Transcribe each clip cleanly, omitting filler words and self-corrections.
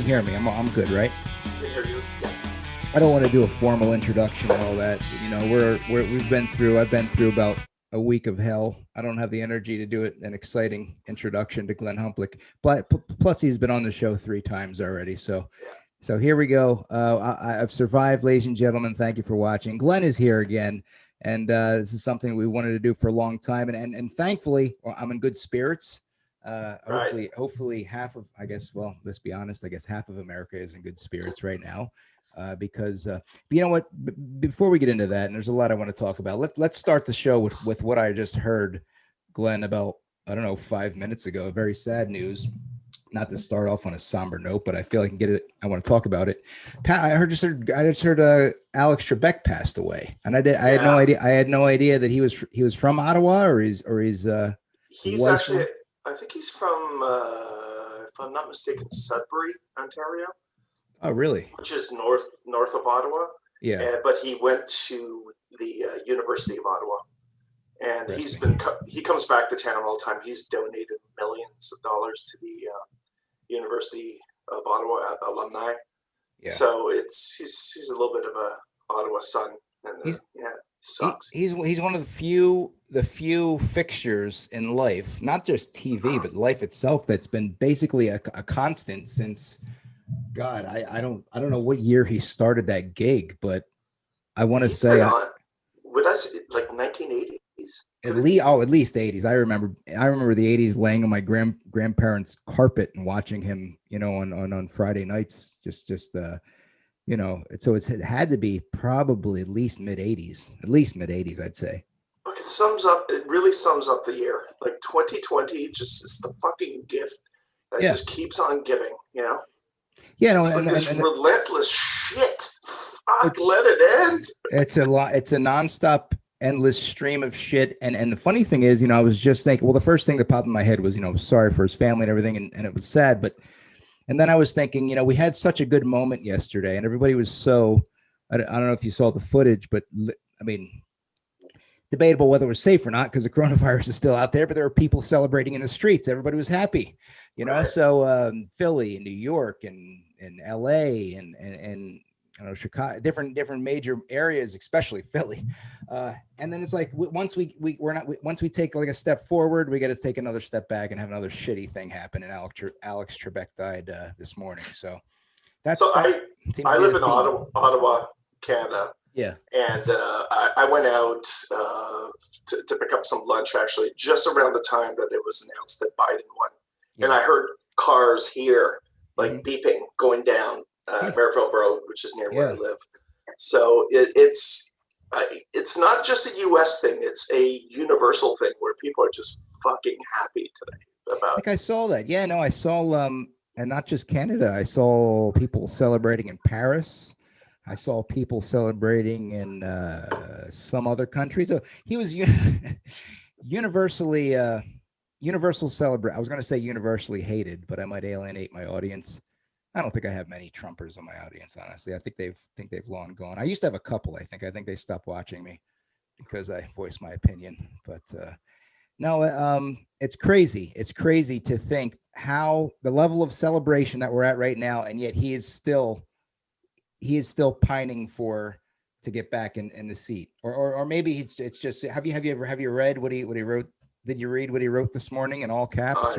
hear me. I'm good, right? I can hear you. Yeah. I don't want to do a formal introduction and all that. You know, I've been through about a week of hell. I don't have the energy to do an exciting introduction to Glenn Humplik. But plus, he's been on the show 3 times already. Yeah. So here we go. I've survived, ladies and gentlemen. Thank you for watching. Glenn is here again, and this is something we wanted to do for a long time. And thankfully, I'm in good spirits. Right. Hopefully half of, I guess, well, let's be honest, I guess half of America is in good spirits right now. Because you know what, before we get into that, and there's a lot I want to talk about, let's start the show with what I just heard, Glenn, about, I don't know, 5 minutes ago. Very sad news. Not to start off on a somber note, but I feel I can get it. I want to talk about it. I just heard Alex Trebek passed away, and I had no idea. I had no idea that he was from Ottawa, or he's actually, I think he's from, if I'm not mistaken, Sudbury, Ontario. Oh, really? Which is north of Ottawa. Yeah. But he went to the University of Ottawa, and he comes back to town all the time. He's donated millions of dollars to the University of Ottawa alumni. Yeah. So he's a little bit of a Ottawa son, and it sucks. He's one of the few fixtures in life, not just TV, but life itself, that's been basically a constant since. God, I don't know what year he started that gig, but I want to say, would I say like 1980s? At least 80s. I remember the 80s, laying on my grandparents' carpet and watching him, you know, on Friday nights. Just you know, so it had to be probably at least mid 80s, I'd say. Look, it really sums up the year. Like 2020, just is the fucking gift that just keeps on giving, you know. Yeah, no, this relentless shit. Fuck, let it end. It's a nonstop, endless stream of shit. And the funny thing is, you know, I was just thinking, well, the first thing that popped in my head was, you know, sorry for his family and everything, and it was sad. And then I was thinking, you know, we had such a good moment yesterday, and everybody was so. I don't know if you saw the footage, but I mean, debatable whether it was safe or not, because the coronavirus is still out there, but there were people celebrating in the streets. Everybody was happy, you know. Right. So Philly and New York and LA and you know, Chicago, different major areas, especially Philly. And then it's like, once we take like a step forward, we got to take another step back and have another shitty thing happen. And Alex Trebek died this morning. So I live in Ottawa, Canada. Yeah. And I went out to pick up some lunch, actually, just around the time that it was announced that Biden won. Yeah. And I heard cars here, like beeping, going down Merivale Road, which is near where I live. So it's not just a U.S. thing. It's a universal thing where people are just fucking happy today about it. I saw that. Yeah, no, I saw, and not just Canada. I saw people celebrating in Paris. I saw people celebrating in some other countries. So he was universally celebrate. I was going to say universally hated, but I might alienate my audience. I don't think I have many Trumpers in my audience, honestly. I think they've long gone. I used to have a couple. I think they stopped watching me because I voiced my opinion. But no, it's crazy. It's crazy to think how the level of celebration that we're at right now, and yet he is still pining to get back in the seat, or maybe it's just. Have you read what he wrote? Did you read what he wrote this morning in all caps?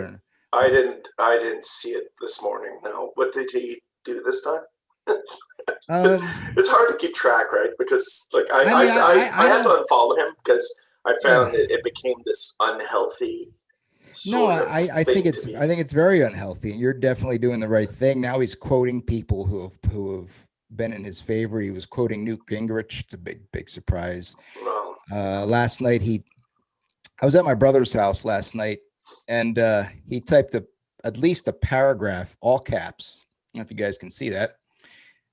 I didn't see it this morning. No. What did he do this time? It's hard to keep track, right? Because like I had to unfollow him because I found it became this unhealthy. I think it's very unhealthy, and you're definitely doing the right thing. Now he's quoting people who have been in his favor. He was quoting Newt Gingrich. It's a big surprise. Wow. Last night I was at my brother's house last night, and he typed at least a paragraph, all caps. I don't know if you guys can see that.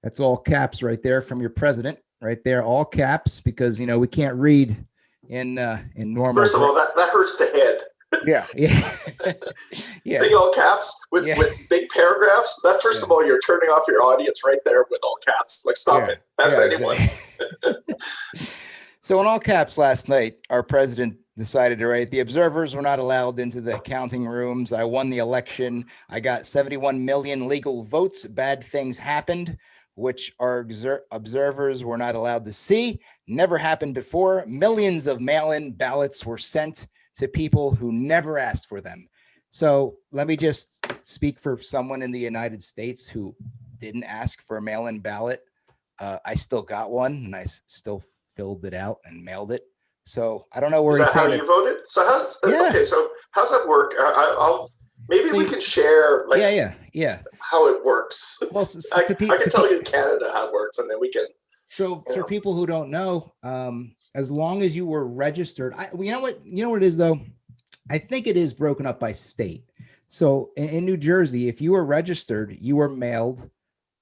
That's all caps right there from your president, right there, all caps, because, you know, we can't read in normal. First of all, that hurts the head. Yeah. Yeah. Big all caps with big paragraphs. That first of all, you're turning off your audience right there with all caps. Like, stop it. That's anyone. Exactly. So in all caps last night, our president decided to write, the observers were not allowed into the counting rooms. I won the election. I got 71 million legal votes. Bad things happened, which our observers were not allowed to see. Never happened before. Millions of mail-in ballots were sent to people who never asked for them. So let me just speak for someone in the United States who didn't ask for a mail-in ballot. I still got one, and I still filled it out and mailed it. So I don't know where Is he's that how saying you voted? So Yeah. okay? So how's that work? I'll maybe we can share like yeah. how it works. Well, I can tell you in Canada how it works, and then we can. So for people who don't know, as long as you were registered, you know what it is though. I think it is broken up by state. So in New Jersey, if you were registered, you were mailed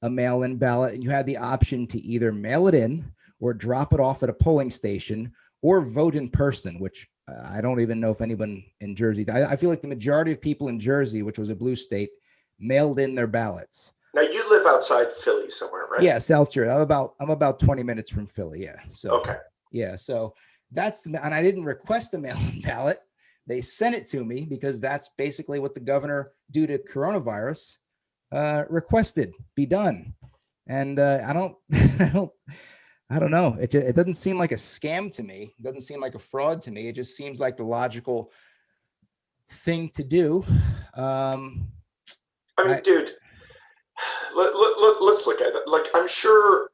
a mail-in ballot, and you had the option to either mail it in or drop it off at a polling station or vote in person, which I don't even know if anyone in Jersey, I feel like the majority of people in Jersey, which was a blue state, mailed in their ballots. Now you live outside Philly somewhere, right? Yeah, South Jersey. I'm about 20 minutes from Philly. Yeah. So okay. Yeah. So and I didn't request the mail-in ballot. They sent it to me because that's basically what the governor, due to coronavirus, requested be done. And I don't know. It doesn't seem like a scam to me. It doesn't seem like a fraud to me. It just seems like the logical thing to do. I mean, dude, let's look at it. Like, I'm sure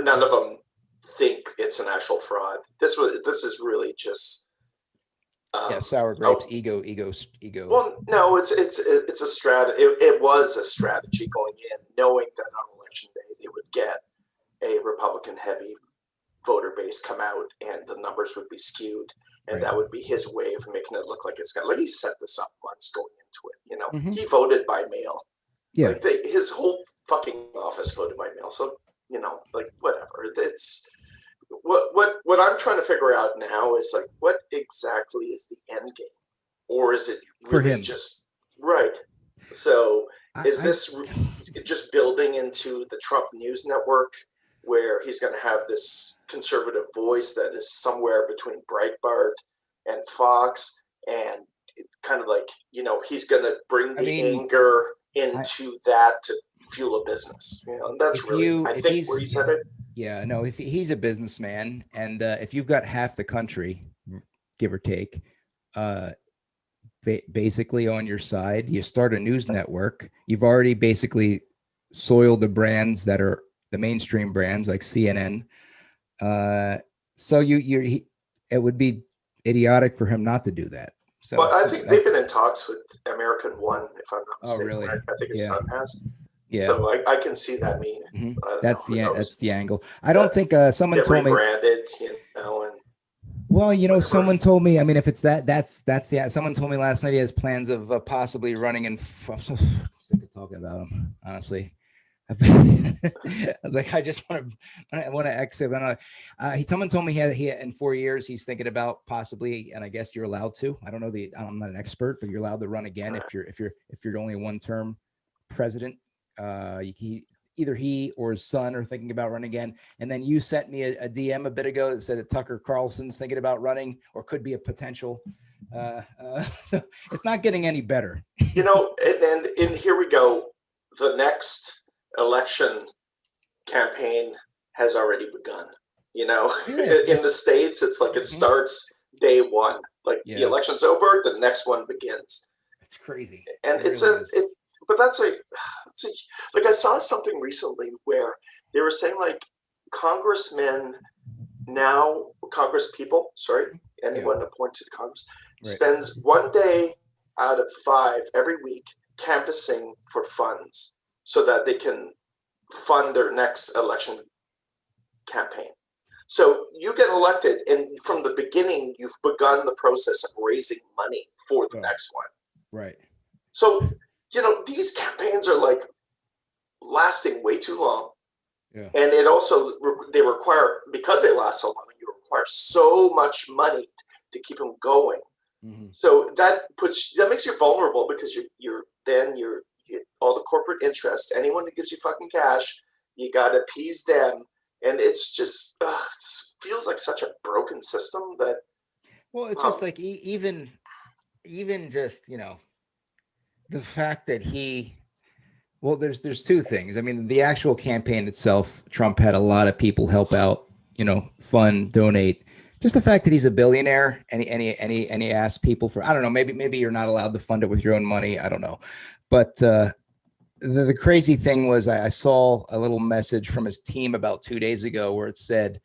none of them think it's an actual fraud. This is really just sour grapes, ego. Well, no, it's a strategy. It was a strategy going in, knowing that on election day they would get a Republican heavy voter base come out and the numbers would be skewed, and that would be his way of making it look like it's gonna. Like, he set this up months going into it. You know, he voted by mail. Yeah, like his whole fucking office voted by mail. So like whatever. It's what I'm trying to figure out now is like, what exactly is the end game, or is it really just right? So is this just building into the Trump News Network, where he's going to have this conservative voice that is somewhere between Breitbart and Fox, and kind of like, he's going to bring the anger into that to fuel a business. That's really, I think, where he said it. Yeah, no, if he's a businessman, and if you've got half the country, give or take, basically on your side, you start a news network. You've already basically soiled the brands that are the mainstream brands like CNN. So it would be idiotic for him not to do that. So, well, I think they've been in talks with American One, if I'm not mistaken. Oh, really? Right? I think his son has. Yeah. So I can see that meaning. That's the angle. I don't think someone told me. Rebranded, and. Well, someone told me. I mean, if it's that's the. Someone told me last night he has plans of possibly running. And I'm so sick of talking about him, honestly. I was like, I want to exit. Someone told me he in 4 years he's thinking about possibly, and I guess you're allowed to. I don't know I'm not an expert, but you're allowed to run again if you're only a one-term president. Either he or his son are thinking about running again. And then you sent me a DM a bit ago that said that Tucker Carlson's thinking about running or could be a potential. It's not getting any better. And here we go. The next election campaign has already begun. In the States, it's like it starts day one. Like the election's over, the next one begins. It's crazy. And but that's like, I saw something recently where they were saying like Congress people, anyone appointed to Congress, spends 1 day out of 5 every week canvassing for funds so that they can fund their next election campaign. So you get elected, and from the beginning, you've begun the process of raising money for the next one. Right. So, these campaigns are like lasting way too long. Yeah. And it also, they require, because they last so long, you require so much money to keep them going. Mm-hmm. So that makes you vulnerable, because you're all the corporate interest, anyone who gives you fucking cash, you got to appease them. And it's just, it feels like such a broken system that Well, it's just like even just, the fact that there's two things. I mean, the actual campaign itself, Trump had a lot of people help out, fund, donate. Just the fact that he's a billionaire and he asked people for, I don't know, maybe you're not allowed to fund it with your own money. I don't know. But the crazy thing was I saw a little message from his team about 2 days ago where it said,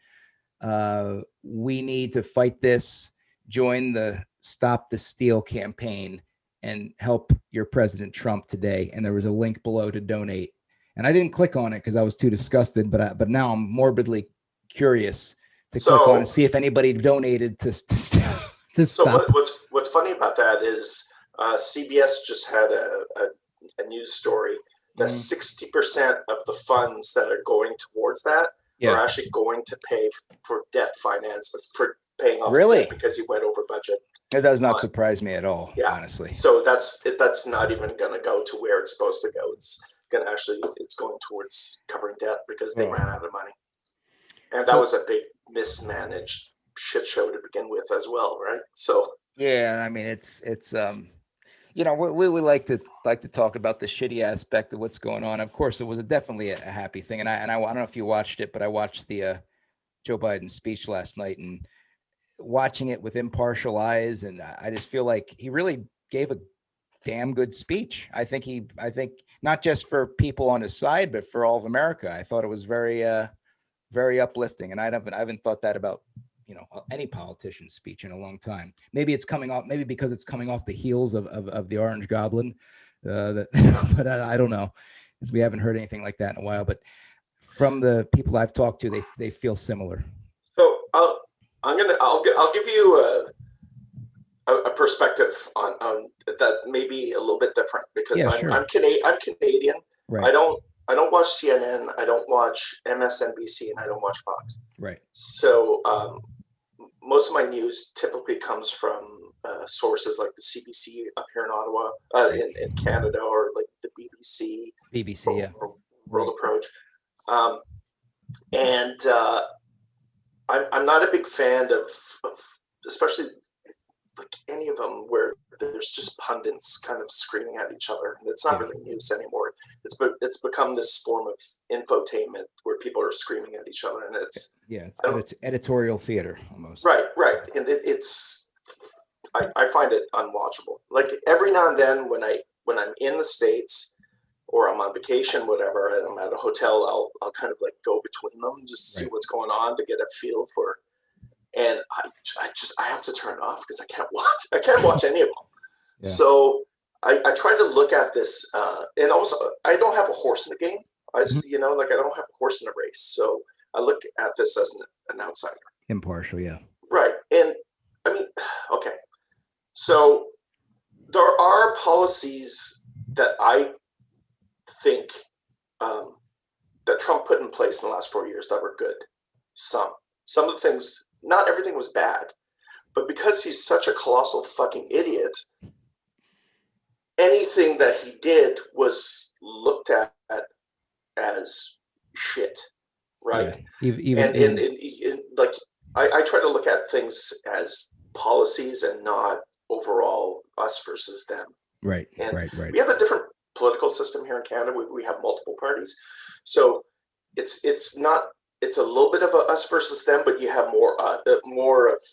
we need to fight this, join the Stop the Steal campaign and help your President Trump today. And there was a link below to donate. And I didn't click on it because I was too disgusted, but now I'm morbidly curious to click on and see if anybody donated to stop. What's funny about that is CBS just had a news story that 60% of the funds that are going towards that are actually going to pay for debt finance, for paying off debt because he went over budget. That does not surprise me at all, honestly. So that's not even going to go to where it's supposed to go. It's going towards covering debt because they ran out of money. And that was a big mismanaged shit show to begin with as well, right? So yeah, I mean it's we like to talk about the shitty aspect of what's going on. Of course, it was definitely a happy thing, and I don't know if you watched it, but I watched the Joe Biden speech last night, and watching it with impartial eyes, and I just feel like he really gave a damn good speech. I think not just for people on his side, but for all of America. I thought it was very very uplifting, and I haven't thought that about any politician's speech in a long time. Maybe because it's coming off the heels of the Orange Goblin, but I don't know, because we haven't heard anything like that in a while. But from the people I've talked to, they feel similar. So I'll give you a perspective on that, maybe a little bit different, because I'm Canadian. Right. I don't watch CNN, I don't watch MSNBC, and I don't watch Fox. Right. So most of my news typically comes from sources like the CBC up here in Ottawa, in Canada, or like the BBC, or World Approach. And I'm not a big fan of especially like any of them where there's just pundits kind of screaming at each other. And it's not really news anymore. It's become this form of infotainment where people are screaming at each other, and it's editorial theater almost. Right, and I find it unwatchable. Like every now and then when I'm in the States or I'm on vacation, whatever, and I'm at a hotel, I'll kind of like go between them just to see what's going on, to get a feel for. And I have to turn it off because I can't watch any of them. Yeah. So I try to look at this, and also I don't have a horse in the game. I don't have a horse in a race. So I look at this as an outsider. Impartial, yeah. Right. And I mean, okay. So there are policies that I think that Trump put in place in the last 4 years that were good. Some of the things, not everything was bad, but because he's such a colossal fucking idiot, anything that he did was looked at as shit, right? Yeah. Like I try to look at things as policies and not overall us versus them. Right. We have a different political system here in Canada. We have multiple parties, so it's a little bit of a us versus them, but you have more of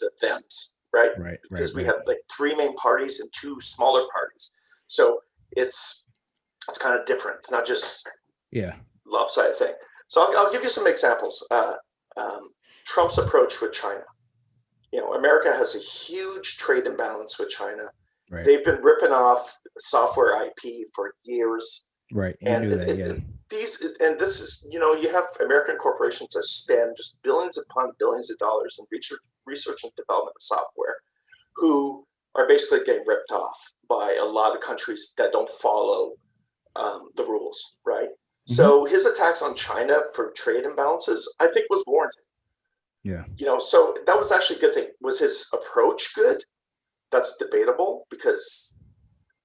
the thems, right? Because we have like 3 main parties and 2 smaller parties, so it's kind of different. It's not just lopsided thing. So I'll give you some examples. Trump's approach with China. America has a huge trade imbalance with China. Right. They've been ripping off software IP for years. Right. This is, you have American corporations that spend just billions upon billions of dollars in research and development of software, who are basically getting ripped off by a lot of countries that don't follow the rules, right? Mm-hmm. So his attacks on China for trade imbalances, I think, was warranted. Yeah. So that was actually a good thing. Was his approach good? That's debatable, because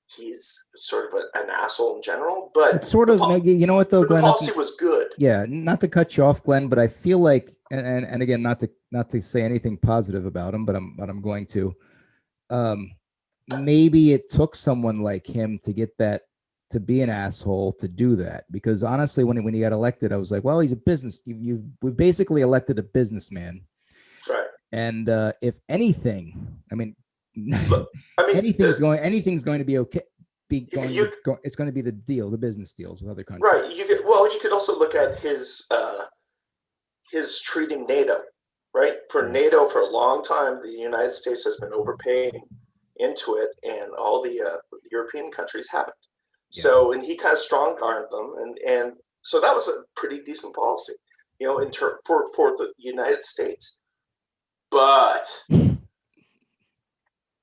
he's sort of an asshole in general, but it's sort of, you know what though, Glenn? The policy was good. Yeah, not to cut you off, Glenn, but I feel like, and again, not to say anything positive about him, but I'm going to. Maybe it took someone like him to get that, to be an asshole, to do that. Because honestly, when he got elected, I was like, well, he's a business. We've basically elected a businessman. Right. And if anything, I mean, Look, I mean, anything's going to be okay. It's going to be the business deals with other countries. Right. You could also look at his treating NATO, right? For NATO, for a long time, the United States has been overpaying into it, and all the European countries haven't. Yeah. So, and he kind of strong-armed them, and so that was a pretty decent policy, in turn for the United States. But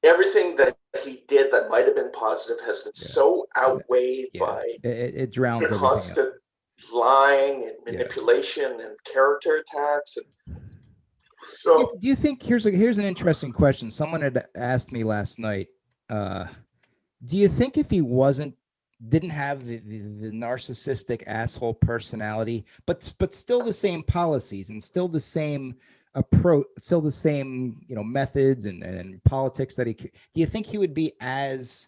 everything that he did that might have been positive has been so outweighed by it drowns the constant lying and manipulation and character attacks. And so, do you think, here's an interesting question. Someone had asked me last night, do you think if he didn't have the narcissistic asshole personality, but still the same policies and still the same approach, still the same methods and politics do you think he would be as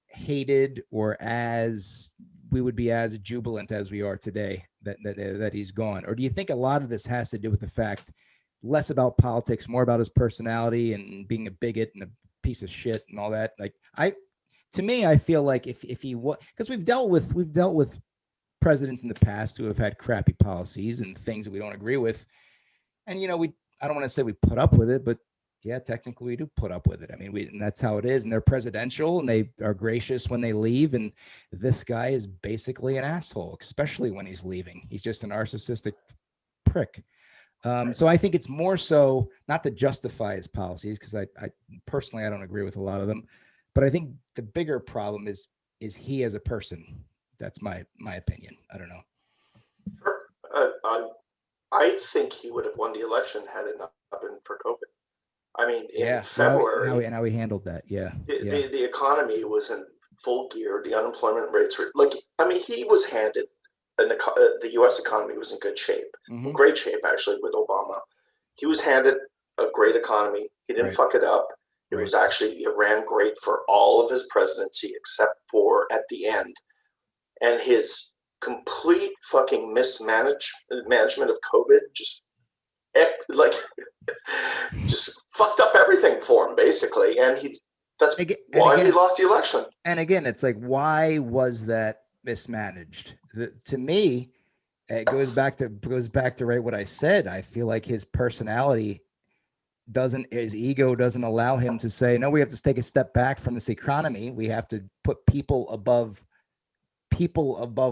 hated, or as we would be as jubilant as we are today that he's gone? Or do you think a lot of this has to do with the fact, less about politics, more about his personality and being a bigot and a piece of shit and all that? Like, to me, I feel like if he was, because we've dealt with presidents in the past who have had crappy policies and things that we don't agree with. And, I don't want to say we put up with it, but yeah, technically we do put up with it. I mean, and that's how it is. And they're presidential and they are gracious when they leave. And this guy is basically an asshole, especially when he's leaving. He's just a narcissistic prick. So I think it's more so not to justify his policies, because I personally, I don't agree with a lot of them. But I think the bigger problem is he as a person. That's my opinion. I don't know. Sure. I think he would have won the election had it not been for COVID. I mean, in February, how he handled that. The economy was in full gear. The unemployment rates were he was handed, the U.S. economy was in good shape, great shape actually with Obama. He was handed a great economy. He didn't fuck it up. It was actually, it ran great for all of his presidency except for at the end. And his complete fucking management of COVID just fucked up everything for him, basically. And that's why he lost the election. And again, it's like, why was that mismanaged? To me, it goes back to right what I said. I feel like his personality his ego doesn't allow him to say, no, we have to take a step back from this economy. We have to put people above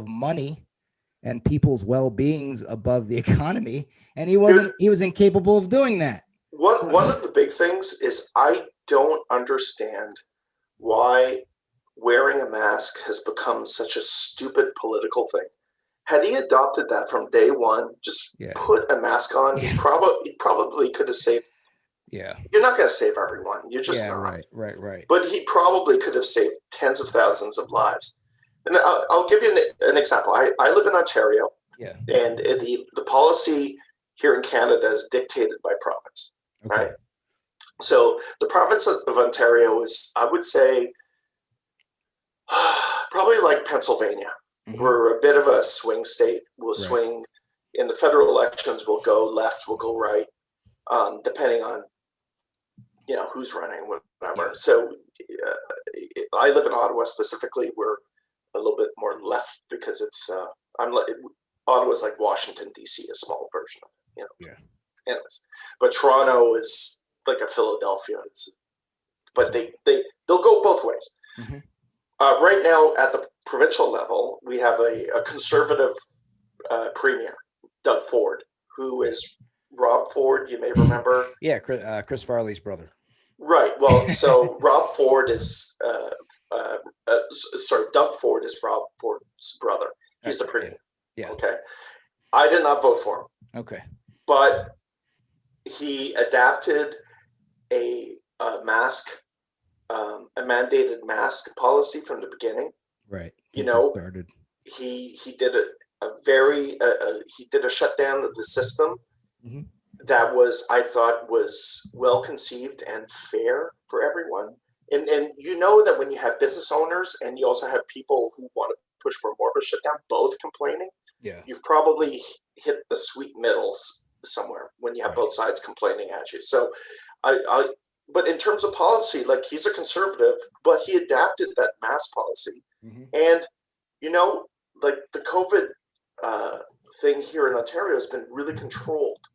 money and people's well-beings above the economy. And he was incapable of doing that. One of the big things is, I don't understand why wearing a mask has become such a stupid political thing. Had he adopted that from day one, just put a mask on, he probably could have saved. Yeah. You're not going to save everyone. You're just not. Right. But he probably could have saved tens of thousands of lives. And I'll give you an example. I live in Ontario. Yeah. And the policy here in Canada is dictated by province. Okay. Right? So the province of Ontario is, I would say, probably like Pennsylvania. We're a bit of a swing state. We'll swing in the federal elections. We'll go left, we'll go right, depending on who's running, whatever. Yeah. So I live in Ottawa specifically. We're a little bit more left because it's Ottawa's like Washington D.C., a small version of it. Anyways, but Toronto is like a Philadelphia. But they'll go both ways. Right now, at the provincial level, we have a conservative premier, Doug Ford, who is Rob Ford. You may remember. Yeah, Chris Farley's brother. Right. Well, so Rob Ford is Doug Ford is Rob Ford's brother. He's the premier. Yeah. Okay. I did not vote for him. Okay. But he adapted a mandated mask policy from the beginning. Right. He did he did a shutdown of the system, Mhm. that I thought was well conceived and fair for everyone. And you know that when you have business owners and you also have people who want to push for more of a shutdown, both complaining, Yeah. you've probably hit the sweet middles somewhere when you have both sides complaining at you. So but in terms of policy, like, he's a conservative, but he adapted that mask policy. Mhm. And, like, the COVID thing here in Ontario has been really controlled.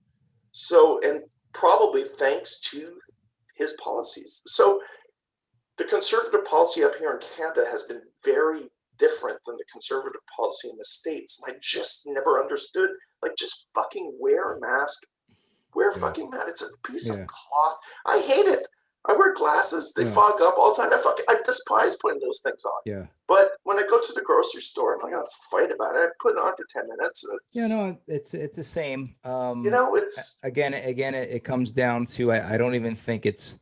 So, and probably thanks to his policies. So the conservative policy up here in Canada has been very different than the conservative policy in the States. And I just never understood, like, just fucking wear a mask. Wear a fucking mask. It's a piece of cloth. I hate it. I wear glasses. They fog up all the time. I despise putting those things on. Yeah. But when I go to the grocery store, I'm not gonna fight about it. I put it on for 10 minutes. And it's the same. it's again, it comes down to, I don't even think it's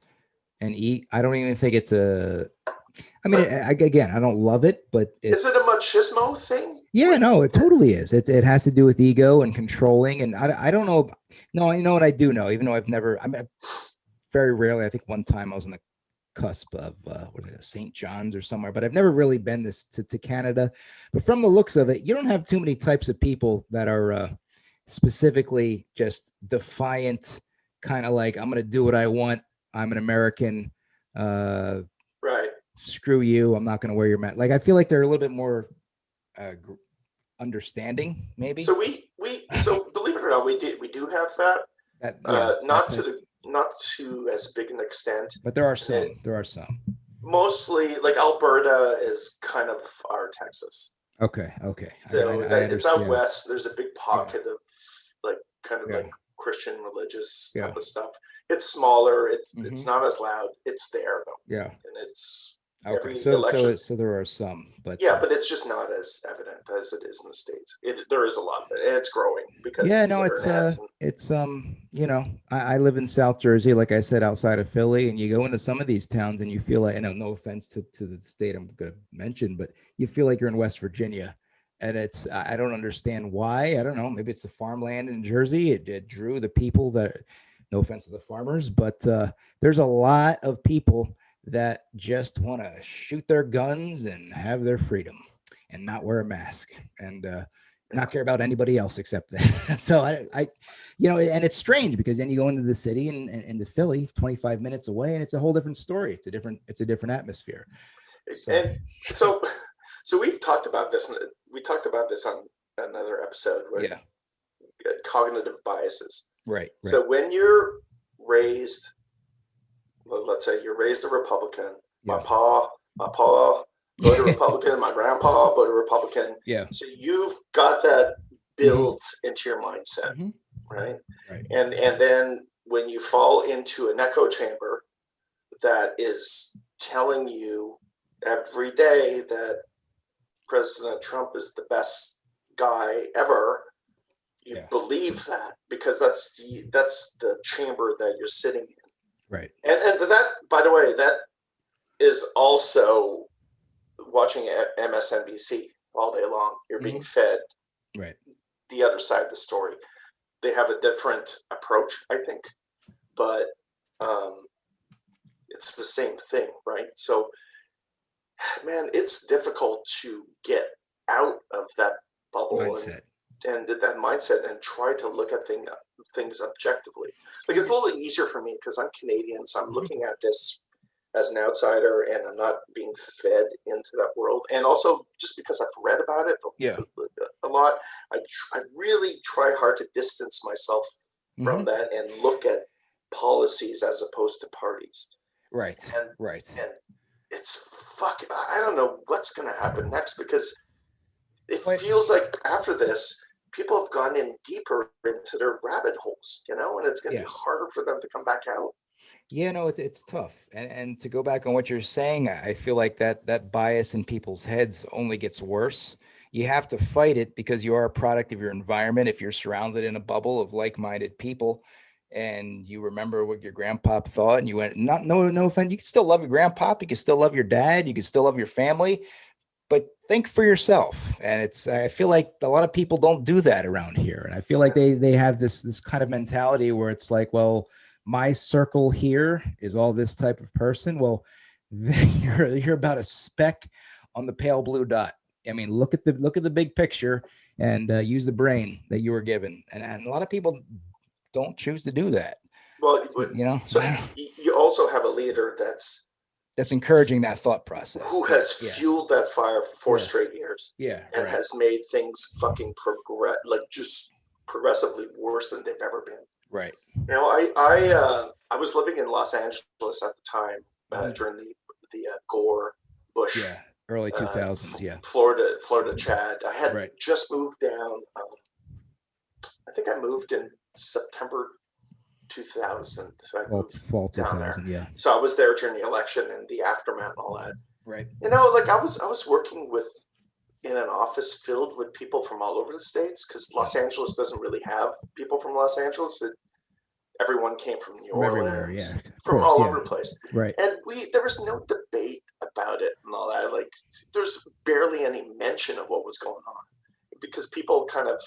I don't even think it's a. I mean, again, I don't love it, but is it a machismo thing? Yeah, no, it totally is. It has to do with ego and controlling, and I don't know. No, you know what I do know, even though I've never. I mean, very rarely. I think one time I was on the cusp of St. John's or somewhere, but I've never really been to Canada. But from the looks of it, you don't have too many types of people that are specifically just defiant, kind of like, I'm going to do what I want. I'm an American. Right. Screw you. I'm not going to wear your mask. Like, I feel like they're a little bit more understanding, maybe. So so believe it or not, we do have that. Not to as big an extent, but there are some. Mostly, like, Alberta is kind of our Texas. Okay. So it's out west. There's a big pocket of, like, kind of like Christian religious type of stuff. It's smaller. It's not as loud. It's there though. Yeah. And it's okay. So there are some, but but it's just not as evident as it is in the States. There is a lot of it, and it's growing because it's I live in South Jersey, like I said, outside of Philly, and you go into some of these towns and you feel like, no offense to the state I'm going to mention, but you feel like you're in West Virginia. And I don't understand why. I don't know. Maybe it's the farmland in Jersey. It drew the people that, no offense to the farmers, but there's a lot of people that just want to shoot their guns and have their freedom and not wear a mask and not care about anybody else except that. So I and it's strange because then you go into the city and into Philly, 25 minutes away, and it's a whole different story. It's a different atmosphere. And so we've talked about this. We talked about this on another episode. Where cognitive biases. Right. So when you're raised, let's say you're raised a Republican, my pa voted Republican, my grandpa voted Republican. Yeah. So you've got that built into your mindset, right? Right. And then when you fall into an echo chamber that is telling you every day that President Trump is the best guy ever, you believe that because that's the chamber that you're sitting in. Right. And that, by the way, that is also watching MSNBC all day long. You're being fed the other side of the story. They have a different approach, I think, but it's the same thing, right? So, man, it's difficult to get out of that bubble mindset. And that mindset and try to look at things objectively. Like, it's a little easier for me because I'm Canadian, so I'm looking at this as an outsider and I'm not being fed into that world. And also just because I've read about it a lot, I really try hard to distance myself from that and look at policies as opposed to parties. Right. And it's I don't know what's going to happen next because it feels like after this, people have gone in deeper into their rabbit holes, and it's going to be harder for them to come back out. Yeah, no, it's tough. And to go back on what you're saying, I feel like that bias in people's heads only gets worse. You have to fight it because you are a product of your environment. If you're surrounded in a bubble of like-minded people and you remember what your grandpa thought and you went, no offense, you can still love your grandpa, you can still love your dad, you can still love your family, but think for yourself. And I feel like a lot of people don't do that around here. And I feel like they have this kind of mentality where it's like, well, my circle here is all this type of person. Well, you're about a speck on the pale blue dot. I mean, look at the big picture and use the brain that you were given. And a lot of people don't choose to do that. Well, so I you also have a leader that's encouraging that thought process. who has fueled that fire for 4 straight years. Yeah. And has made things fucking just progressively worse than they've ever been. Right. You know, I was living in Los Angeles at the time during the Gore Bush. Yeah. Early 2000s. Florida Chad. I had just moved down. I think I moved in September 2000. So I moved fall down 2000. there. Yeah. So I was there during the election and the aftermath and all that. Right. You know, like I was working in an office filled with people from all over the states because Los Angeles doesn't really have people from Los Angeles. Everyone came from New Orleans, from all over the place. Right. And there was no debate about it and all that. Like there's barely any mention of what was going on because people kind of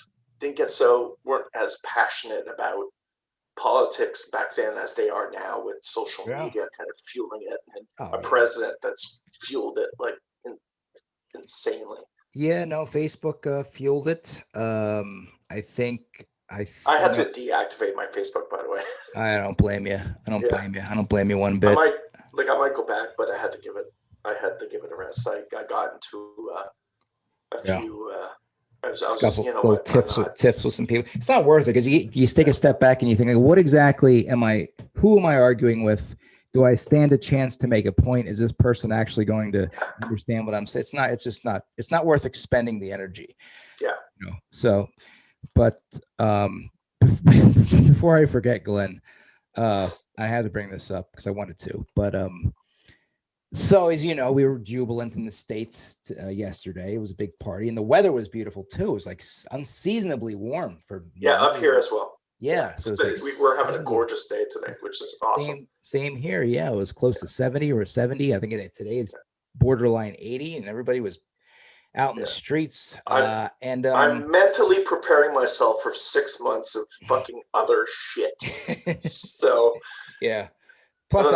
weren't as passionate about politics back then as they are now with social media kind of fueling it and a president that's fueled it like insanely. Yeah, no, Facebook fueled it. I think I had to deactivate my Facebook, by the way. I don't blame you. I don't blame you one bit. I might go back, but I had to give it a rest. I got into a few. I was just, little tips with some people. It's not worth it because you take a step back and you think, like, what exactly who am I arguing with? Do I stand a chance to make a point? Is this person actually going to understand what I'm saying? It's not worth expending the energy. Yeah. So, but before I forget, Glenn, I had to bring this up because I wanted to, but so as you know, we were jubilant in the States yesterday. It was a big party and the weather was beautiful too. It was like unseasonably warm for up here as well. Yeah, so we're having a gorgeous day today, which is awesome. Same here. Yeah, it was close to 70 or 70. I think today is borderline 80, and everybody was out in the streets. I'm mentally preparing myself for 6 months of fucking other shit. So yeah. Plus,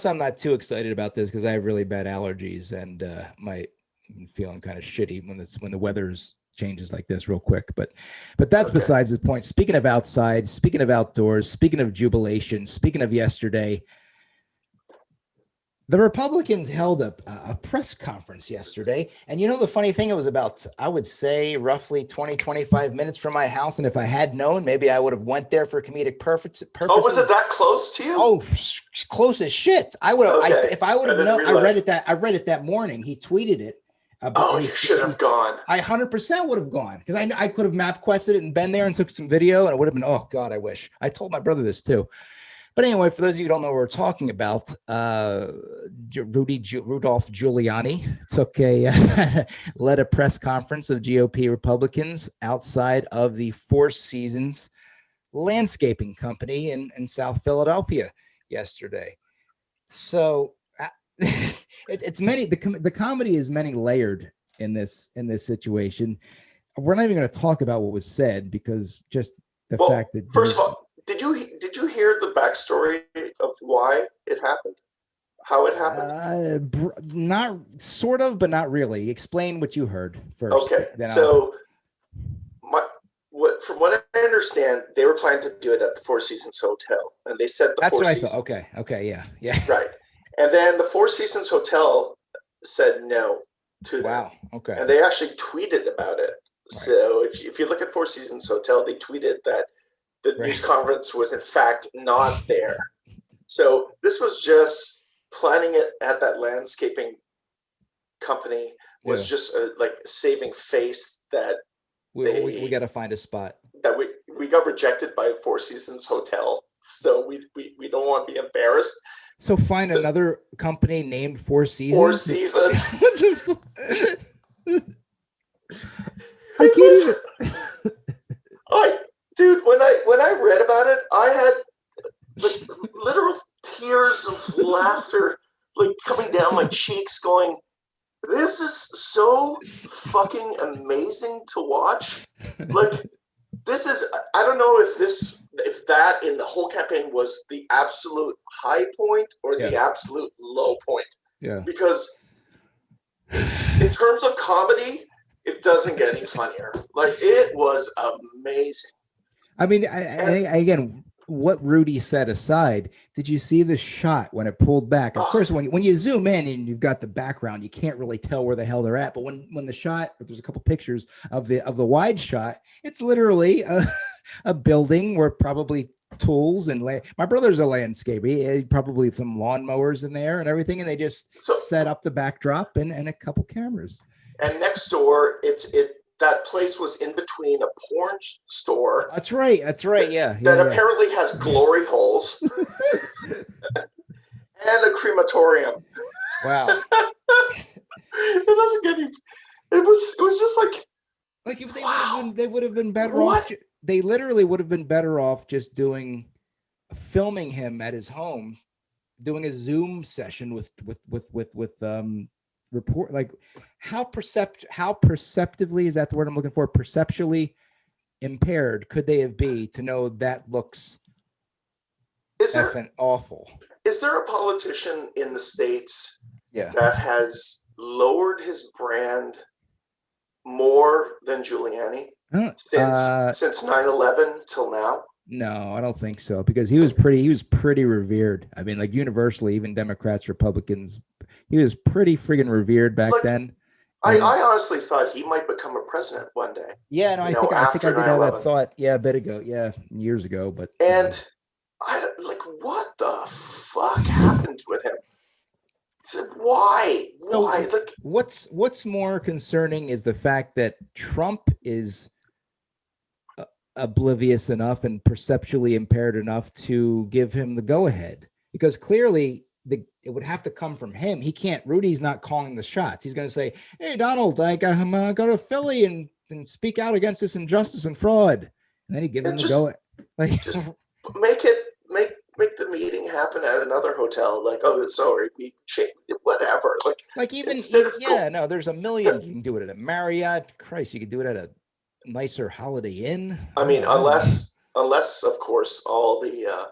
I'm not too excited about this because I have really bad allergies and I'm feeling kind of shitty when the weather's changes like this real quick, but that's besides the point. Speaking of outside, speaking of outdoors, speaking of jubilation, speaking of yesterday, the Republicans held a press conference yesterday. And the funny thing, it was about, I would say, roughly 20-25 minutes from my house. And if I had known, maybe I would have went there for comedic purposes. Oh, was it that close to you? Oh, close as shit. I would have, if I would have known, I read it that morning. He tweeted it. You should have gone. I 100% would have gone because I could have MapQuested it and been there and took some video and it would have been, oh God, I wish. I told my brother this too. But anyway, for those of you who don't know what we're talking about, Rudolph Giuliani led a press conference of GOP Republicans outside of the Four Seasons landscaping company in South Philadelphia yesterday. So it's many. The comedy is many layered in this situation. We're not even going to talk about what was said because just the fact that first of all. Did you hear the backstory of why it happened? How it happened? Not sort of, but not really. Explain what you heard first. Okay, so from what I understand, they were planning to do it at the Four Seasons Hotel, and they said that's Four what Seasons. I thought. Okay, yeah, right. And then the Four Seasons Hotel said no to them. Wow. Okay. And they actually tweeted about it. Right. So if you look at Four Seasons Hotel, they tweeted that the news conference was in fact not there. So this was just planning it at that landscaping company was just like saving face that we got to find a spot. That we got rejected by Four Seasons Hotel. So we don't want to be embarrassed. So find another company named Four Seasons. Four Seasons. I can't even. Dude, when I read about it, I had like literal tears of laughter like coming down my cheeks going, This is so fucking amazing to watch. Like, this is, I don't know if that in the whole campaign was the absolute high point or the absolute low point. Yeah. Because in terms of comedy, it doesn't get any funnier. Like, it was amazing. I mean, again, what Rudy said aside, did you see the shot when it pulled back? Of course, when you zoom in and you've got the background, you can't really tell where the hell they're at. But when the shot, there's a couple pictures of the wide shot, it's literally a building where probably tools and my brother's a landscaper. He had probably some lawnmowers in there and everything, and they just set up the backdrop and a couple cameras. And next door, that place was in between a porn store. That's right. Yeah. That apparently has glory holes and a crematorium. Wow. It doesn't get any. It was just like if they would have been better off. They literally would have been better off just filming him at his home, doing a Zoom session with report, like how perceptively, is that the word I'm looking for? Perceptually impaired could they have been to know that looks awful? Is there a politician in the States that has lowered his brand more than Giuliani since 9/11 till now? No, I don't think so, because he was pretty revered. I mean, like universally, even Democrats, Republicans, he was pretty friggin' revered back then. I honestly thought he might become a president one day. Yeah, no, I think I did have that thought. Yeah, a bit ago. Yeah, years ago. But what the fuck happened with him? Why? Like, what's more concerning is the fact that Trump is oblivious enough and perceptually impaired enough to give him the go-ahead, because clearly it would have to come from him. He can't. Rudy's not calling the shots. He's going to say, "Hey, Donald, I got him go to Philly and speak out against this injustice and fraud," and then he give him the go. Like, just make the meeting happen at another hotel. Like, oh, sorry, we changed whatever. Like even no, there's a million. You can do it at a Marriott. Christ, you could do it at a nicer Holiday Inn. I mean, unless of course all the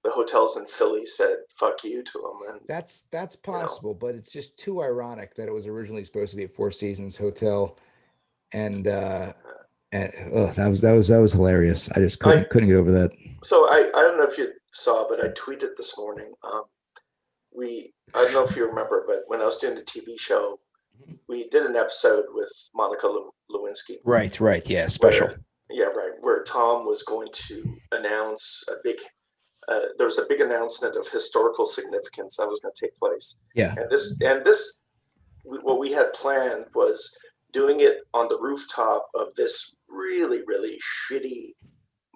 hotels in Philly said "fuck you" to him, and that's possible, but it's just too ironic that it was originally supposed to be a Four Seasons hotel, and that was hilarious. I just couldn't get over that. So I don't know if you saw, but I tweeted this morning. I don't know if you remember, but when I was doing the TV show, we did an episode with Monica Lewinsky. Right. Yeah, special. Where Tom was going to announce there was a big announcement of historical significance that was going to take place. Yeah. And this, what we had planned was doing it on the rooftop of this really, really shitty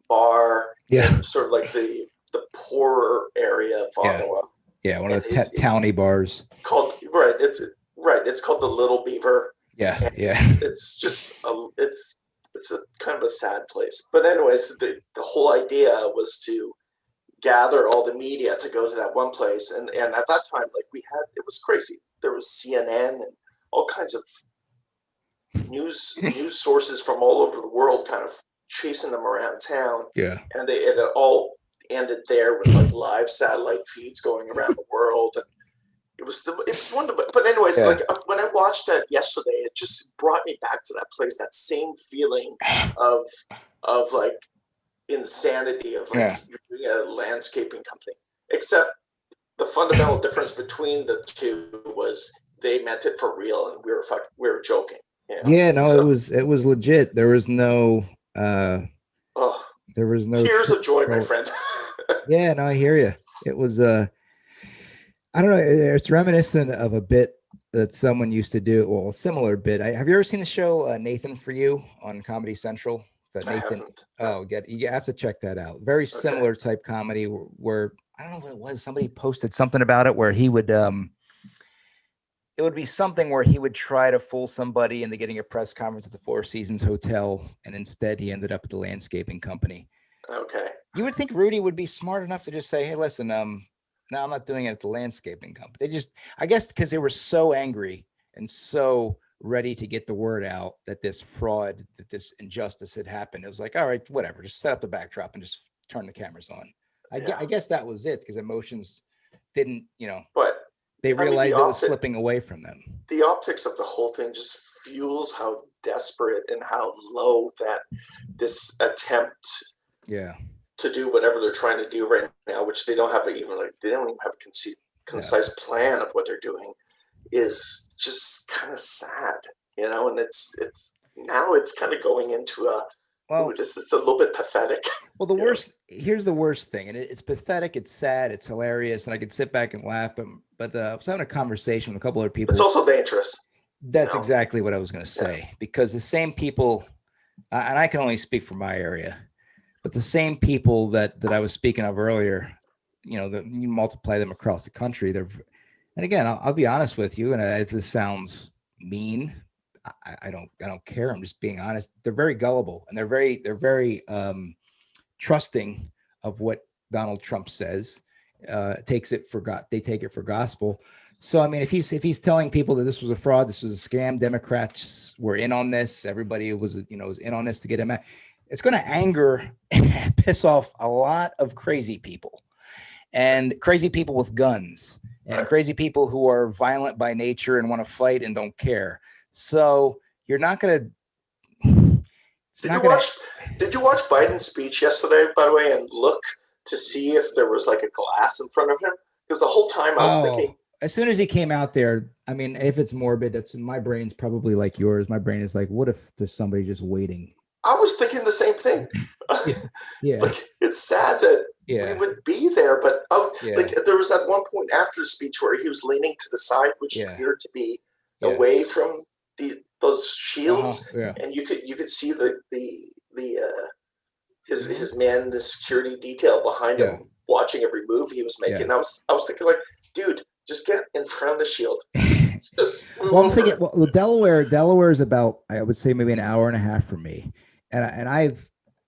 bar. Yeah. Sort of like the poorer area of Ottawa. Yeah, one of the towny bars. It's called the Little Beaver. Yeah. It's just it's a kind of a sad place. But anyways, the whole idea was to gather all the media to go to that one place, and at that time, like, it was crazy. There was CNN and all kinds of news sources from all over the world, kind of chasing them around town. Yeah, and it all ended there with like live satellite feeds going around the world, and it was wonderful. But anyways, like when I watched that yesterday, it just brought me back to that place, that same feeling of like insanity of like you're doing a landscaping company. Except the fundamental difference between the two was they meant it for real, and we were joking. You know? Yeah, no, so, it was legit. There was no tears of joy, my friend. Yeah, no, I hear you. It was I don't know. It's reminiscent of a bit that someone used to do. Well, a similar bit. Have you ever seen the show Nathan For You on Comedy Central? That Nathan. You have to check that out. Very similar type comedy where I don't know what it was. Somebody posted something about it where he would it would be something where he would try to fool somebody into getting a press conference at the Four Seasons Hotel, and instead he ended up at the landscaping company. Okay. You would think Rudy would be smart enough to just say, "Hey, listen, no, I'm not doing it at the landscaping company." They just, I guess, because they were so angry and so ready to get the word out that this fraud, that this injustice had happened. It was like, all right, whatever, just set up the backdrop and just turn the cameras on. I guess that was it, because emotions didn't, But they realized it was slipping away from them. The optics of the whole thing just fuels how desperate and how low that this attempt to do whatever they're trying to do right now, which they don't have they don't even have a concise plan of what they're doing, is just kind of sad, and it's now it's kind of going into it's a little bit pathetic. Well, here's the worst thing, and it's pathetic, it's sad, it's hilarious, and I could sit back and laugh, but I was having a conversation with a couple other people. It's also dangerous. That's exactly what I was going to say, because the same people, and I can only speak for my area, but the same people that I was speaking of earlier, you multiply them across the country. And again, I'll be honest with you, and if this sounds mean, I don't care. I'm just being honest. They're very gullible, and they're very trusting of what Donald Trump says. They take it for gospel. So I mean, if he's telling people that this was a fraud, this was a scam, Democrats were in on this, everybody was in on this to get him out, it's going to anger and piss off a lot of crazy people, and crazy people with guns, and crazy people who are violent by nature and want to fight and don't care. So you're not going to. Did you watch Biden's speech yesterday, by the way, and look to see if there was like a glass in front of him? Because the whole time I was thinking. As soon as he came out there, I mean, if it's morbid, that's my brain's probably like yours. My brain is like, what if there's somebody just waiting? I was thinking the same thing. Yeah. Like, it's sad that we would be there, but like there was at one point after the speech where he was leaning to the side, which appeared to be away from those shields, and you could see his man, the security detail behind him, watching every move he was making. I was thinking, like, dude, just get in front of the shield. I'm thinking, Delaware is about, I would say, maybe an hour and a half from me, and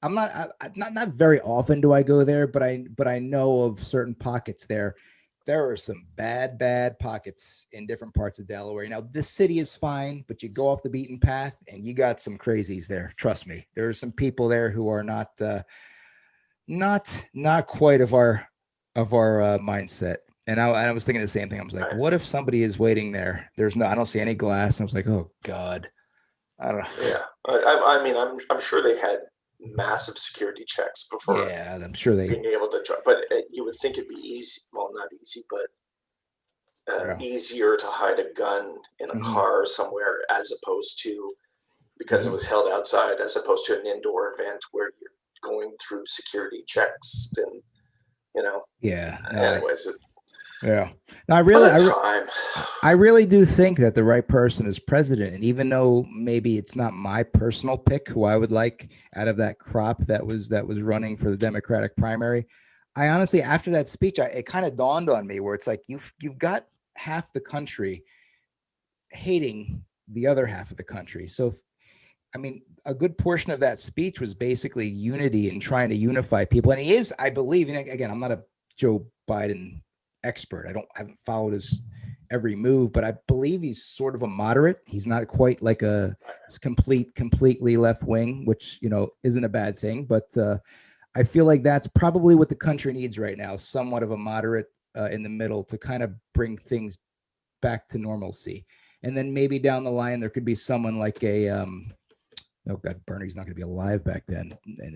I'm not very often do I go there, but I know of certain pockets there. There are some bad pockets in different parts of Delaware. Now, this city is fine, but you go off the beaten path and you got some crazies there. Trust me, there are some people there who are not quite of our mindset. And I was thinking the same thing. I was like, what if somebody is waiting there? I don't see any glass. And I was like, oh God, I don't know. Yeah, I mean, I'm sure they had massive security checks before. Yeah, I'm sure they being able to drive, but you would think it'd be easy. Well, not easy, but easier to hide a gun in a car somewhere, as opposed to, because it was held outside, as opposed to an indoor event where you're going through security checks and anyways. Yeah. No, I really do think that the right person is president. And even though maybe it's not my personal pick, who I would like out of that crop that was running for the Democratic primary, I honestly, after that speech, it kind of dawned on me where it's like, you've got half the country hating the other half of the country. So, I mean, a good portion of that speech was basically unity and trying to unify people. And he is, I believe, and again, I'm not a Joe Biden expert. I haven't followed his every move, but I believe he's sort of a moderate. He's not quite like a completely left wing, which, isn't a bad thing. But I feel like that's probably what the country needs right now, somewhat of a moderate in the middle to kind of bring things back to normalcy. And then maybe down the line, there could be someone like oh God, Bernie's not going to be alive back then,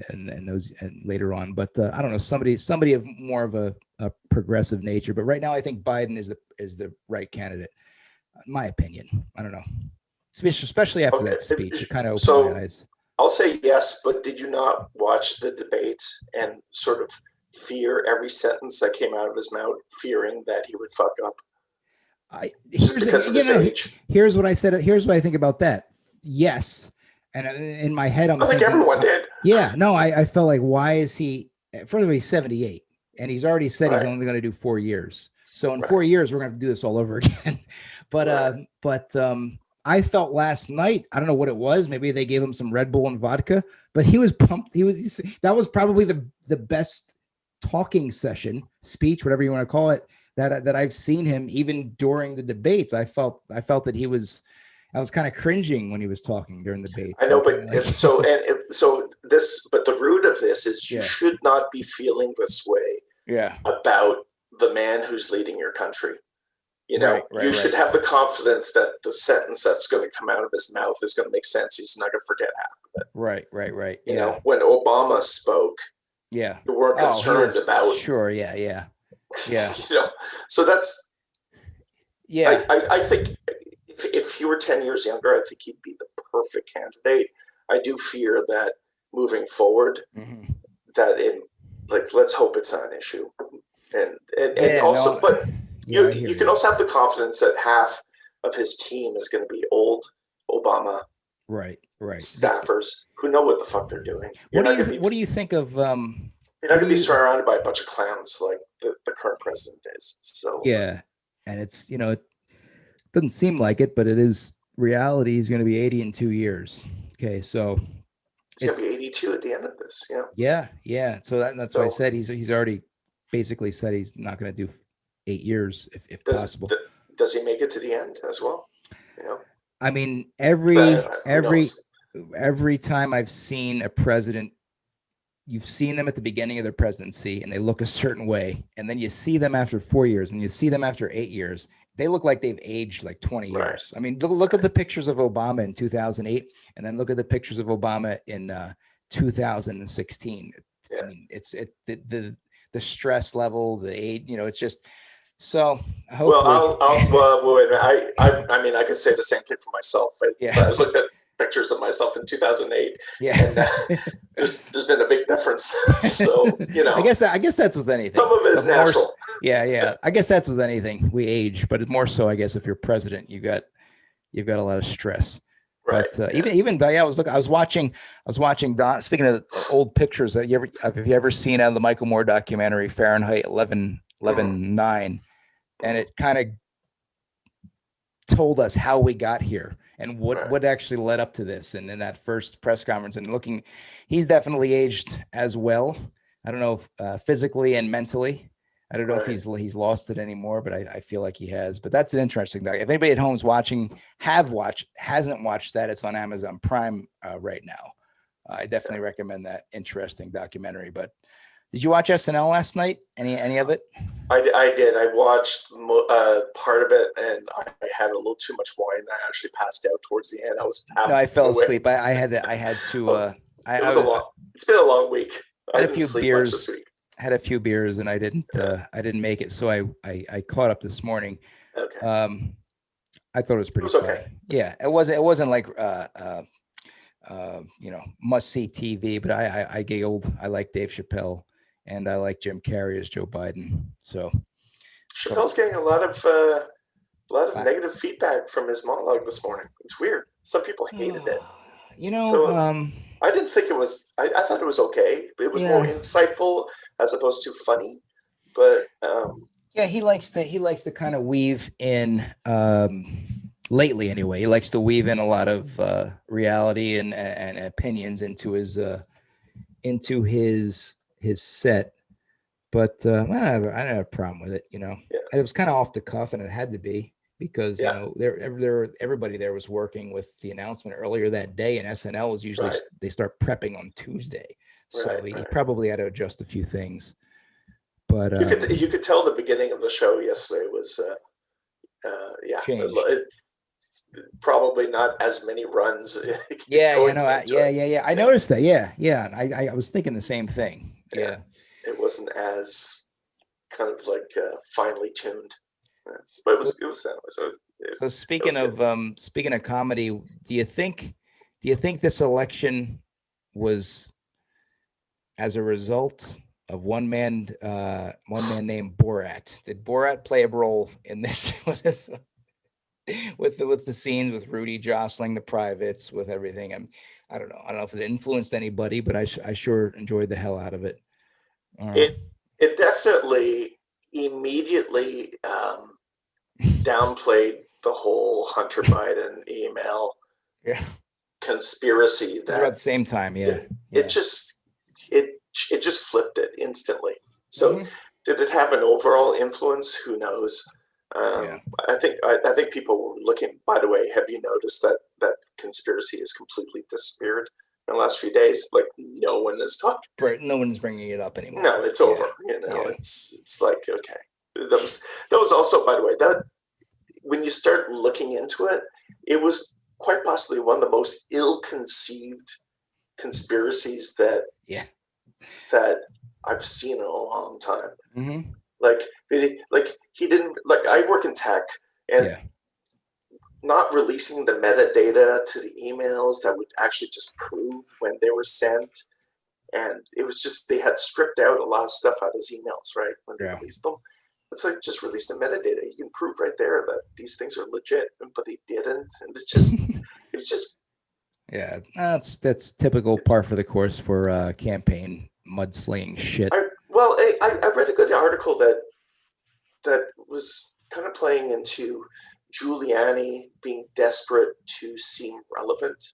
and later on. But I don't know, somebody of more of a progressive nature. But right now, I think Biden is the right candidate, in my opinion. I don't know, especially after that speech, it kind of opened my eyes. I'll say yes, but did you not watch the debates and sort of fear every sentence that came out of his mouth, fearing that he would fuck up? Because of his age. Here's what I said. Here's what I think about that. Yes. And in my head, I think everyone did. Yeah, no, I felt like, why is he? First of all, he's 78, and he's already said he's only going to do 4 years. So in 4 years, we're going to have to do this all over again. But I felt last night, I don't know what it was. Maybe they gave him some Red Bull and vodka, but he was pumped. That was probably the best talking session, speech, whatever you want to call it, that I've seen him even during the debates. I felt that I was kind of cringing when he was talking during the debates. I know, I'm but kinda like, the root of this is you yeah, should not be feeling this way yeah, about the man who's leading your country. right, right, You should right, have the confidence that the sentence that's going to come out of his mouth is going to make sense. He's not going to forget half of it. right, right, right. Yeah, When Obama spoke, yeah. you weren't Oh, he concerned was about, sure. Yeah, yeah, yeah, so that's, yeah. I think if he were 10 years younger, I think he'd be the perfect candidate. I do fear that moving forward, Hmm. that let's hope it's not an issue. And Yeah, also, no, but yeah, I hear you can you. also have the confidence that half of his team is going to be old Obama Right, right. staffers who know what the fuck they're doing. What do you think of You're not what going do to be you surrounded by a bunch of clowns like the current president is. So yeah, and it's it doesn't seem like it, but it is reality. He's going to be 80 in 2 years. Okay, so he's going to it's be 82 at the end of this. yeah, yeah. So that's why I So said he's already basically said he's not going to do 8 years if does possible. does he make it to the end as well? You know, I mean, who knows? every time I've seen a president, you've seen them at the beginning of their presidency and they look a certain way, and then you see them after 4 years and you see them after 8 years. They look like they've aged like 20 Right. years. I mean, look at the pictures of Obama in 2008 and then look at the pictures of Obama in 2016. I Yeah. mean, the stress level, the age, it's just so Well, hopefully. wait a minute. I mean, I could say the same thing for myself. I Yeah. looked at pictures of myself in 2008, Yeah. and there's been a big difference. So I guess that's with anything. some of it is But more, natural. yeah, yeah. I guess that's with anything. We age, but more so, I guess, if you're president, you've got a lot of stress. Right. But even yeah, I was watching Don. Speaking of old pictures, have you ever seen out of the Michael Moore documentary Fahrenheit 11/9, and it kind of told us how we got here and what actually led up to this, and in that first press conference, and looking, he's definitely aged as well. I don't know, physically and mentally. I don't know if he's lost it anymore, but I feel like he has. But that's an interesting thing. If anybody at home's hasn't watched that, it's on Amazon Prime right now. I definitely recommend that interesting documentary. But did you watch SNL last night? Any of it? I did. I watched part of it, and I had a little too much wine. I actually passed out towards the end. I was No, I fell asleep. I had to. It's been a long week. I had a didn't few sleep much this beers. week. Had a few beers, and I didn't make it. So I caught up this morning. Okay. I thought it was pretty was funny. okay. Yeah, it wasn't like must see TV, but I giggled. I like Dave Chappelle, and I like Jim Carrey as Joe Biden. So Chappelle's getting a lot of negative feedback from his monologue this morning. It's weird. Some people hated it. I didn't think it was. I thought it was okay. It was more insightful as opposed to funny. But yeah, he likes to kind of weave in. Lately, anyway, he likes to weave in a lot of reality and opinions into his set. But I don't have a problem with it. It was kind of off the cuff, and it had to be because everybody there was working with the announcement earlier that day, and SNL was usually they start prepping on Tuesday, so he probably had to adjust a few things. But you could tell the beginning of the show yesterday was changed. Probably not as many runs. Yeah. I noticed that. Yeah. I was thinking the same thing. Yeah. It wasn't as kind of like finely tuned, but it was. So speaking of comedy, do you think this election was as a result of one man named Borat? Did Borat play a role in this with the scenes with Rudy jostling the privates, with everything? I don't know if it influenced anybody, but I sure enjoyed the hell out of it. It definitely immediately downplayed the whole Hunter Biden email conspiracy. That at the same time, it just flipped it instantly. So Did it have an overall influence? Who knows? Yeah. I think people were looking. By the way, have you noticed that conspiracy has completely disappeared in the last few days? Like no one is talking. No one's bringing it up anymore. No, it's over. It's like okay. That was also, by the way, that when you start looking into it, it was quite possibly one of the most ill-conceived conspiracies that I've seen in a long time. Mm-hmm. Like he didn't like. I work in tech, and not releasing the metadata to the emails that would actually just prove when they were sent, and it was just they had stripped out a lot of stuff out of his emails, right? When they released them, it's like just release the metadata. You can prove right there that these things are legit, but they didn't, and it's just. Yeah, that's typical par for the course for campaign mudslinging shit. I read a good article that was kind of playing into Giuliani being desperate to seem relevant,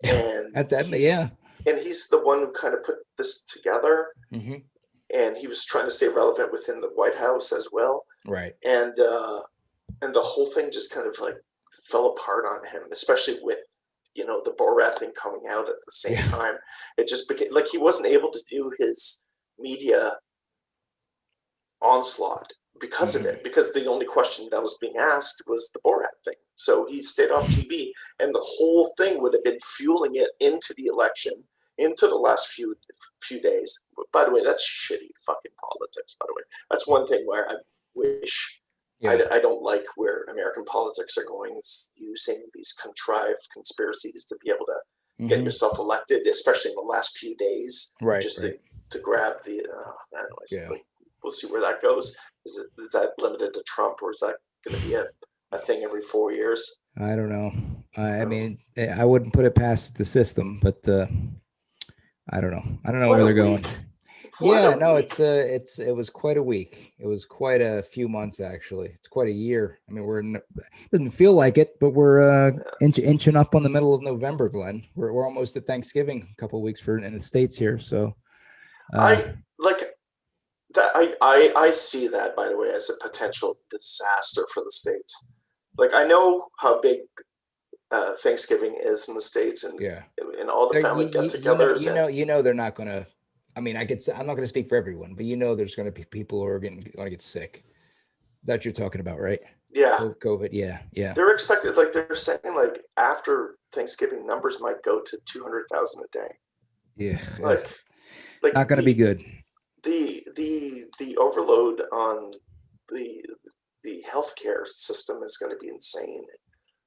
and and he's the one who kind of put this together, and he was trying to stay relevant within the White House as well, right? And the whole thing just kind of like fell apart on him, especially with the Borat thing coming out at the same time. It just became like he wasn't able to do his media onslaught because of it, because the only question that was being asked was the Borat thing. So he stayed off TV, and the whole thing would have been fueling it into the election, into the last few days. By the way, that's shitty fucking politics, by the way. That's one thing where I wish I don't like where American politics are going, is using these contrived conspiracies to be able to get yourself elected, especially in the last few days, just to grab the anyways, we'll see where that goes. Is that limited to Trump, or is that going to be a thing every 4 years? I don't know. I mean, I wouldn't put it past the system, but I don't know. I don't know where they're going. It was quite a week. It was quite a few months, actually. It's quite a year. I mean, it doesn't feel like it, but we're inching up on the middle of November, Glenn. We're almost at Thanksgiving, a couple of weeks in the States here. So I like that. I see that, by the way, as a potential disaster for the States. Like, I know how big Thanksgiving is in the States, and all the family get-togethers. They're not gonna. I mean, I'm not going to speak for everyone, but there's going to be people who are going to get sick. That you're talking about, right? Yeah. COVID. Yeah. They're expected, like they're saying, like after Thanksgiving, numbers might go to 200,000 a day. Yeah. Like not going to be good. The overload on the healthcare system is going to be insane.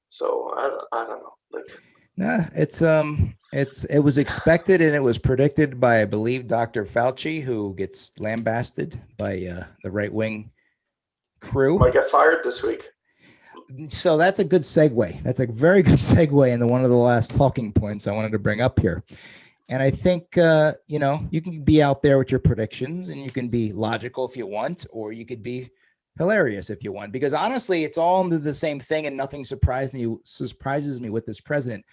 So I don't know. Like. Nah, it was expected, and it was predicted by, I believe, Dr. Fauci, who gets lambasted by the right-wing crew. Might get fired this week. So that's a good segue. That's a very good segue into one of the last talking points I wanted to bring up here. And I think, you can be out there with your predictions, and you can be logical if you want, or you could be hilarious if you want, because honestly, it's all into the same thing, and nothing surprises me with this president.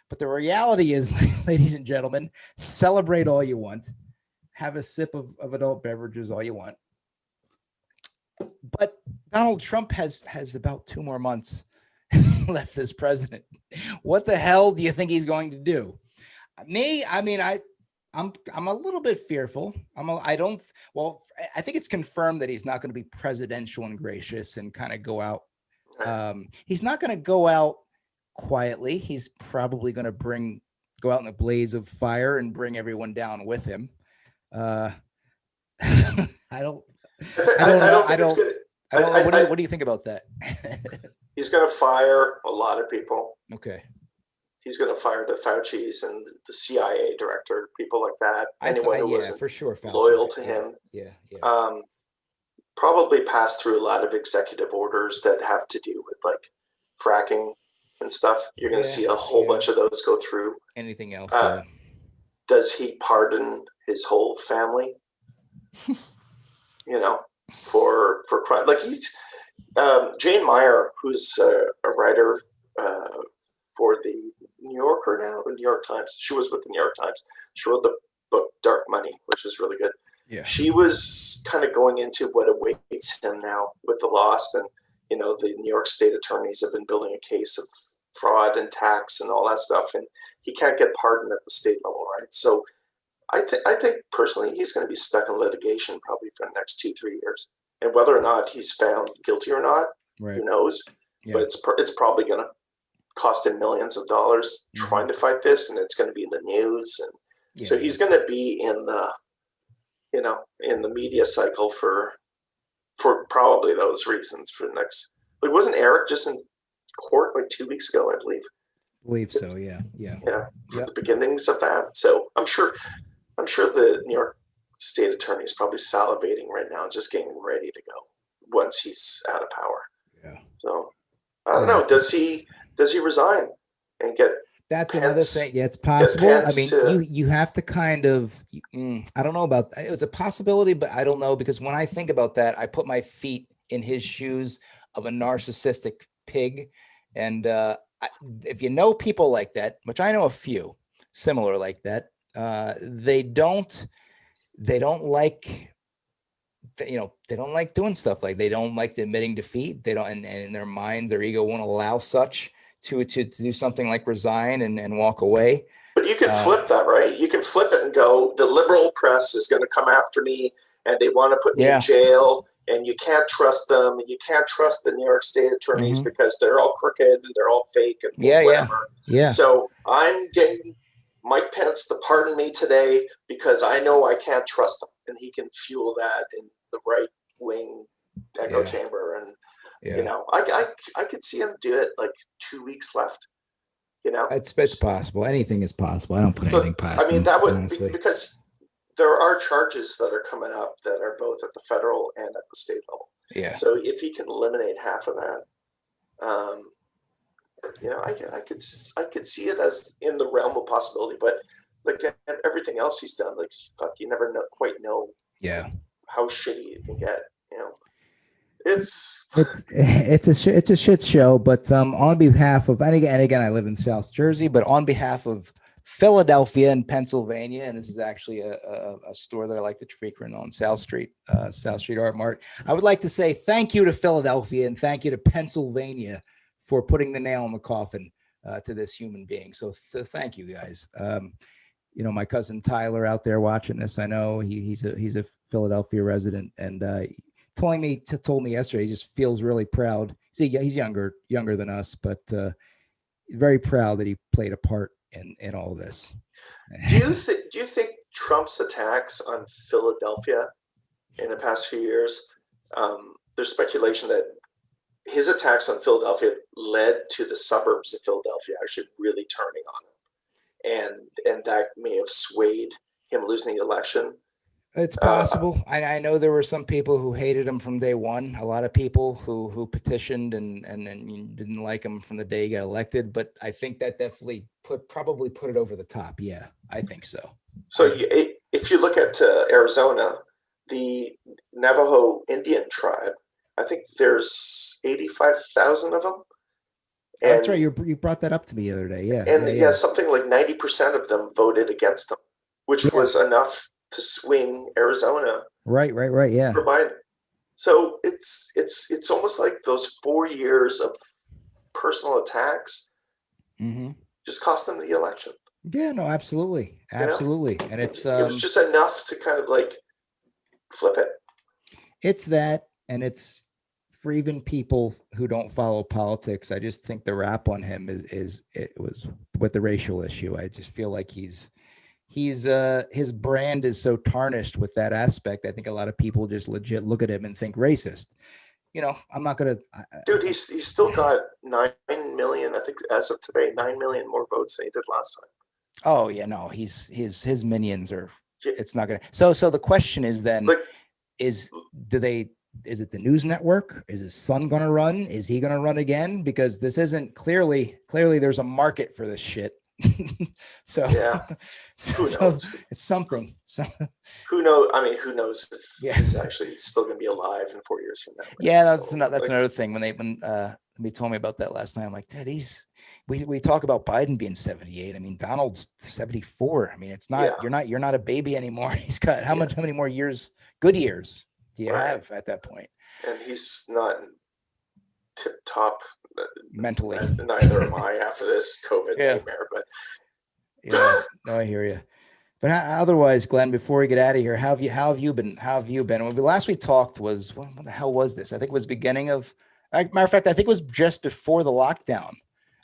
But the reality is, ladies and gentlemen, celebrate all you want, have a sip of adult beverages all you want. But Donald Trump has about 2 more months left as president. What the hell do you think he's going to do? I'm a little bit fearful. I think it's confirmed that he's not going to be presidential and gracious and kind of go out. He's not going to go out quietly. He's probably going to go out in a blaze of fire and bring everyone down with him. I don't know. What do you think about that? He's going to fire a lot of people. Okay. He's going to fire the Fauci's and the CIA director, people like that. Anyone who wasn't for sure loyal to him. Yeah. Probably pass through a lot of executive orders that have to do with like fracking and stuff. You're going to see a whole bunch of those go through. Anything else? Does he pardon his whole family? For crime. Like he's Jane Meyer, who's a writer for the New Yorker now, the New York Times. She was with the New York Times. She wrote the book Dark Money, which is really good. Yeah. She was kind of going into what awaits him now with the loss, and the New York State attorneys have been building a case of fraud and tax and all that stuff, and he can't get pardoned at the state level, right? So I think personally he's going to be stuck in litigation probably for the next 2-3 years, and whether or not he's found guilty or not, who knows? Yeah. But it's probably going to cost him millions of dollars trying to fight this, and it's going to be in the news, and so he's going to be in the in the media cycle for probably those reasons for the next. Like, wasn't Eric just in court like 2 weeks ago? I believe so. Yeah. For the beginnings of that. So I'm sure the New York State attorney is probably salivating right now, just getting ready to go once he's out of power. Yeah. So I don't know. Does he resign and get? That's another thing. Yeah, it's possible. I mean, you have to kind of, I don't know about, it's a possibility, but I don't know, because when I think about that, I put my feet in his shoes of a narcissistic pig. And if you know people like that, which I know a few similar like that, they don't like, they don't like doing stuff like, they don't like admitting defeat. They don't, and in their mind, their ego won't allow such to do something like resign and walk away. But you can flip that, right? You can flip it and go, the liberal press is going to come after me and they want to put me in jail, and you can't trust them, and you can't trust the New York State attorneys because they're all crooked and they're all fake and whatever. Yeah. So I'm getting Mike Pence to pardon me today because I know I can't trust him, and he can fuel that in the right wing echo chamber. And I could see him do it like 2 weeks left. It's possible. Anything is possible. I don't put anything past. I mean, that would be, because there are charges that are coming up that are both at the federal and at the state level. Yeah. So if he can eliminate half of that, I could see it as in the realm of possibility. But like everything else he's done, like, fuck, you never quite know. Yeah. How shitty it can get. It's a shit show. But on behalf of, and again, I live in South Jersey, but on behalf of Philadelphia and Pennsylvania, and this is actually a store that I like to frequent on South Street Art Mart, I would like to say thank you to Philadelphia and thank you to Pennsylvania for putting the nail in the coffin to this human being. So thank you guys. My cousin Tyler out there watching this, I know he's a Philadelphia resident, and told me yesterday he just feels really proud. See, he's younger than us, but very proud that he played a part in all this. Do you think Trump's attacks on Philadelphia in the past few years, there's speculation that his attacks on Philadelphia led to the suburbs of Philadelphia actually really turning on him, and that may have swayed him losing the election? It's possible. I know there were some people who hated him from day one. A lot of people who petitioned and didn't like him from the day he got elected. But I think that definitely probably put it over the top. Yeah, I think so. So if you look at Arizona, the Navajo Indian tribe, I think there's 85,000 of them. And that's right. You brought that up to me the other day. Yeah. And something like 90% of them voted against him, which was enough to swing Arizona. Right. Yeah. For Biden. So it's almost like those 4 years of personal attacks just cost them the election. Yeah, no, absolutely. And it was just enough to kind of like flip it. It's that, and it's for even people who don't follow politics. I just think the rap on him it was with the racial issue. I just feel like his brand is so tarnished with that aspect. I think a lot of people just legit look at him and think racist. I'm not gonna. Dude, he's still got 9 million. I think as of today, 9 million more votes than he did last time. Oh yeah, no, his minions are. It's not gonna. So the question is then, is it the news network? Is his son gonna run? Is he gonna run again? Because this isn't clearly there's a market for this shit. So yeah, who knows? It's something. So who knows? I mean, who knows if he's actually still going to be alive in 4 years from now? Right? Yeah, that's another thing. When they told me about that last night, I'm like, Dad, we talk about Biden being 78. I mean, Donald's 74. I mean, it's not, Yeah. you're not a baby anymore. He's got how Yeah. many more years, good years do you Right. have at that point? And he's not tip top Mentally. Neither am I after this COVID Yeah. nightmare, but Yeah, no, I hear you. But otherwise, Glenn, before we get out of here, how have you been? How have you been? When we last we talked was what the hell was this? I think it was beginning of, matter of fact, I think it was just before the lockdown.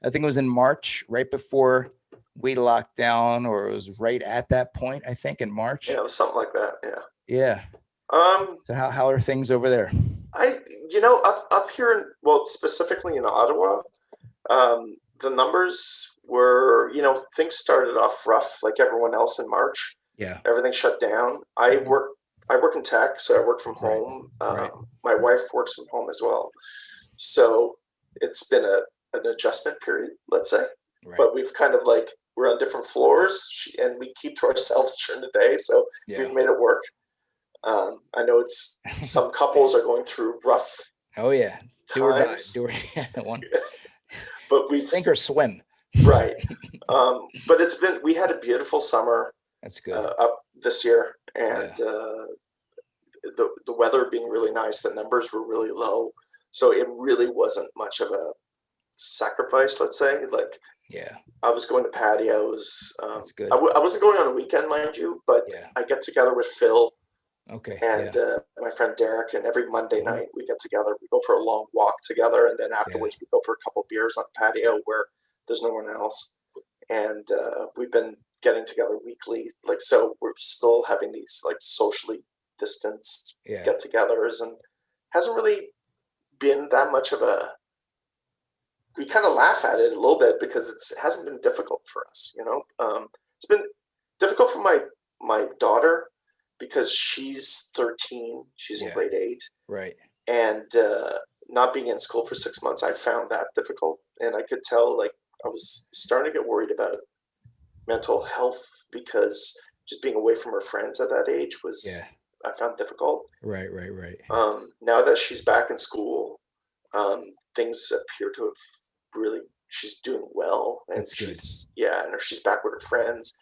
I think it was in March, right before we locked down, or it was right at that point, I think in March. yeah, it was something like that. Yeah. Yeah. So how are things over there? Up here, well, specifically in Ottawa, the numbers were, things started off rough like everyone else in March. Yeah. Everything shut down. I work in tech, so I work from home. Right. My wife works from home as well. So it's been an adjustment period, let's say. Right. But we've kind of like, we're on different floors and we keep to ourselves during the day. So we've made it work. I know it's some couples are going through rough times. Do or die. One. But we sink or swim. Right. But we had a beautiful summer. That's good. Up this year, and the weather being really nice, the numbers were really low, so it really wasn't much of a sacrifice. Let's say, like, I was going to patios. That's good. I wasn't going on a weekend, mind you, but I get together with Phil. Okay. And my friend Derek, and every Monday night we get together. We go for a long walk together, and then afterwards we go for a couple beers on the patio where there's no one else. And we've been getting together weekly, like, so we're still having these like socially distanced get-togethers, and hasn't really been that much of a. We kind of laugh at it a little bit because it hasn't been difficult for us, It's been difficult for my daughter because she's 13, she's in grade 8, right? And not being in school for 6 months, I found that difficult, and I could tell, like, I was starting to get worried about mental health because just being away from her friends at that age was I found difficult. Right. Now that she's back in school, things appear to have really. She's doing well, and That's good. and she's back with her friends.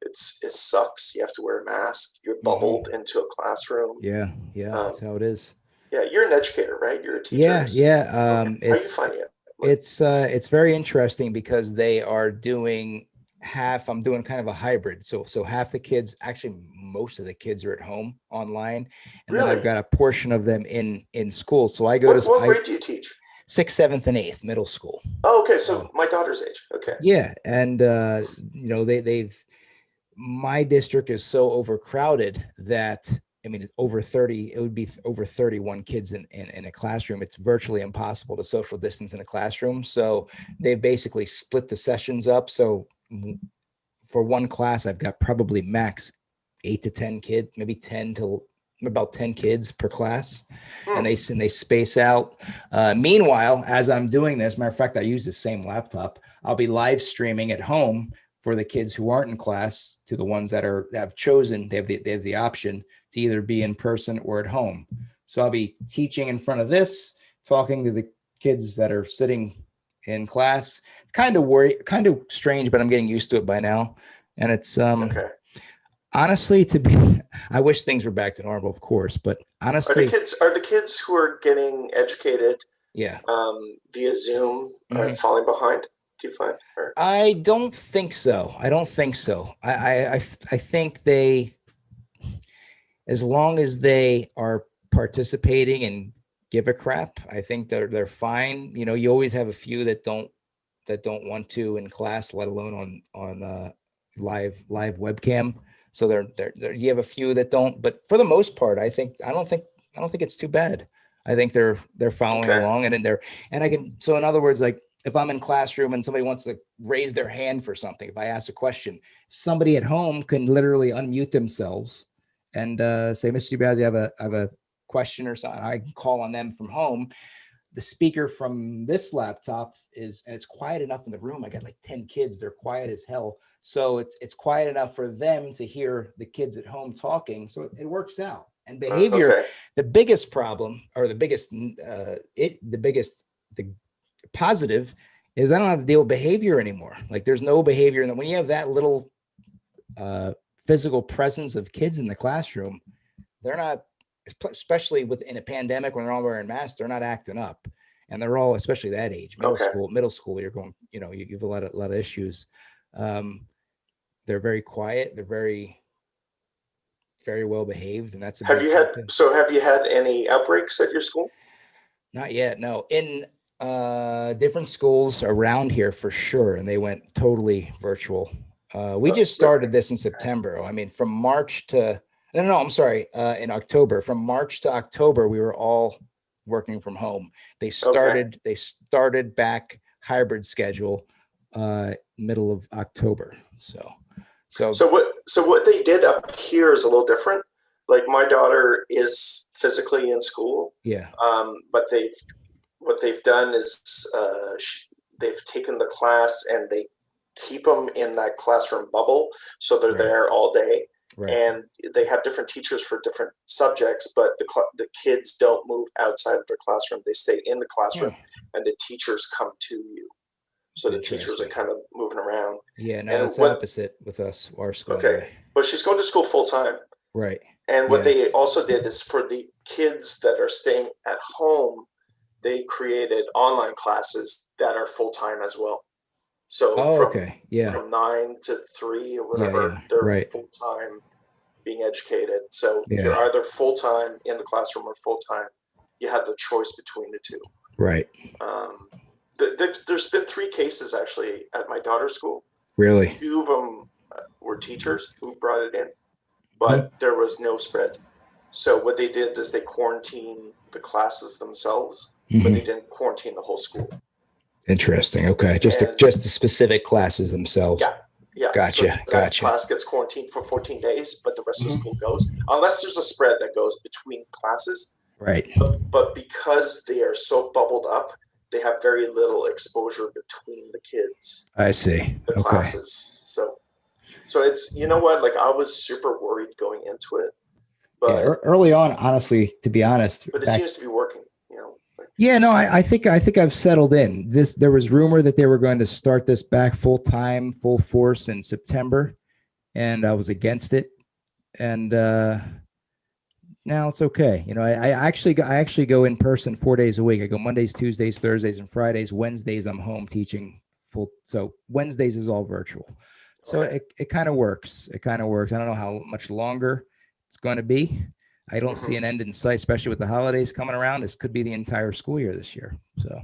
It sucks. You have to wear a mask. You're bubbled into a classroom. Yeah, that's how it is. Yeah, you're an educator, right? You're a teacher. Yeah. How are you finding it? It's very interesting because they are doing I'm doing kind of a hybrid. So half the kids, actually most of the kids are at home online, and then I've got a portion of them in school. So I go to what grade do you teach? 6th, 7th, and 8th middle school. Oh, okay. So my daughter's age. Okay. Yeah, and my district is so overcrowded that, I mean, it's over 30, it would be over 31 kids in a classroom. It's virtually impossible to social distance in a classroom. So they basically split the sessions up. So for one class, I've got probably max 8 to 10 kids, maybe 10 to about 10 kids per class. And they space out. Meanwhile, as I'm doing this, matter of fact, I use the same laptop. I'll be live streaming at home for the kids who aren't in class to the ones that have chosen. They have the option to either be in person or at home. So I'll be teaching in front of this, talking to the kids that are sitting in class. It's kind of strange, but I'm getting used to it by now. And it's honestly, I wish things were back to normal, of course, but honestly, are the kids who are getting educated via Zoom are falling behind? Do you find? I don't think so. I think they, as long as they are participating and give a crap, I think they're fine. You always have a few that don't want to in class, let alone on live webcam. So you have a few that don't, but for the most part, I don't think it's too bad. I think they're following along, and so in other words, like, if I'm in classroom and somebody wants to raise their hand for something, if I ask a question, somebody at home can literally unmute themselves and say, Mr. Baz, you have a question or something. I can call on them from home. The speaker from this laptop and it's quiet enough in the room. I got like 10 kids. They're quiet as hell. So it's quiet enough for them to hear the kids at home talking. So it works out. And behavior, the biggest problem, or the positive, is I don't have to deal with behavior anymore. Like there's no behavior. And when you have that little physical presence of kids in the classroom, they're not, especially within a pandemic when they're all wearing masks, they're not acting up. And they're all, especially that age, middle school, you're going, you have a lot of issues. They're very quiet. They're very, very well behaved. And that's a have you had any outbreaks at your school? Not yet. No, in different schools around here for sure. And they went totally virtual. We just started this in September. I mean, from March to, no, I'm sorry. In October, from March to October, we were all working from home. They started back hybrid schedule, middle of October. So what they did up here is a little different. Like my daughter is physically in school. Yeah. But what they've done is they've taken the class and they keep them in that classroom bubble, so they're there all day. Right. And they have different teachers for different subjects, but the kids don't move outside of their classroom. They stay in the classroom, and the teachers come to you. So the teachers are kind of moving around. Yeah, no, it's opposite with us, our school. Okay, anyway. But she's going to school full time. Right. And what they also did is for the kids that are staying at home, they created online classes that are full time as well. So from 9 to 3 or whatever, they're full time being educated. So you're either full time in the classroom or full time. You have the choice between the two. Right. There's been 3 cases actually at my daughter's school. Really? 2 of them were teachers who brought it in, but there was no spread. So what they did is they quarantined the classes themselves, but they didn't quarantine the whole school. Interesting. Okay. Just the specific classes themselves. Yeah. Gotcha. So that class gets quarantined for 14 days, but the rest of the school goes, unless there's a spread that goes between classes. Right. But because they are so bubbled up, they have very little exposure between the kids. I see. The classes. So it's, you know what, like I was super worried going into it. But early on, honestly, to be honest. But it seems to be working. I think I've settled in. There was rumor that they were going to start this back full force in September, and I was against it. And now it's okay. I actually go in person 4 days a week. I go Mondays, Tuesdays, Thursdays, and Fridays. Wednesdays I'm home teaching full. So Wednesdays is all virtual. So it kind of works. I don't know how much longer it's going to be. I don't see an end in sight, especially with the holidays coming around. This could be the entire school year this year. So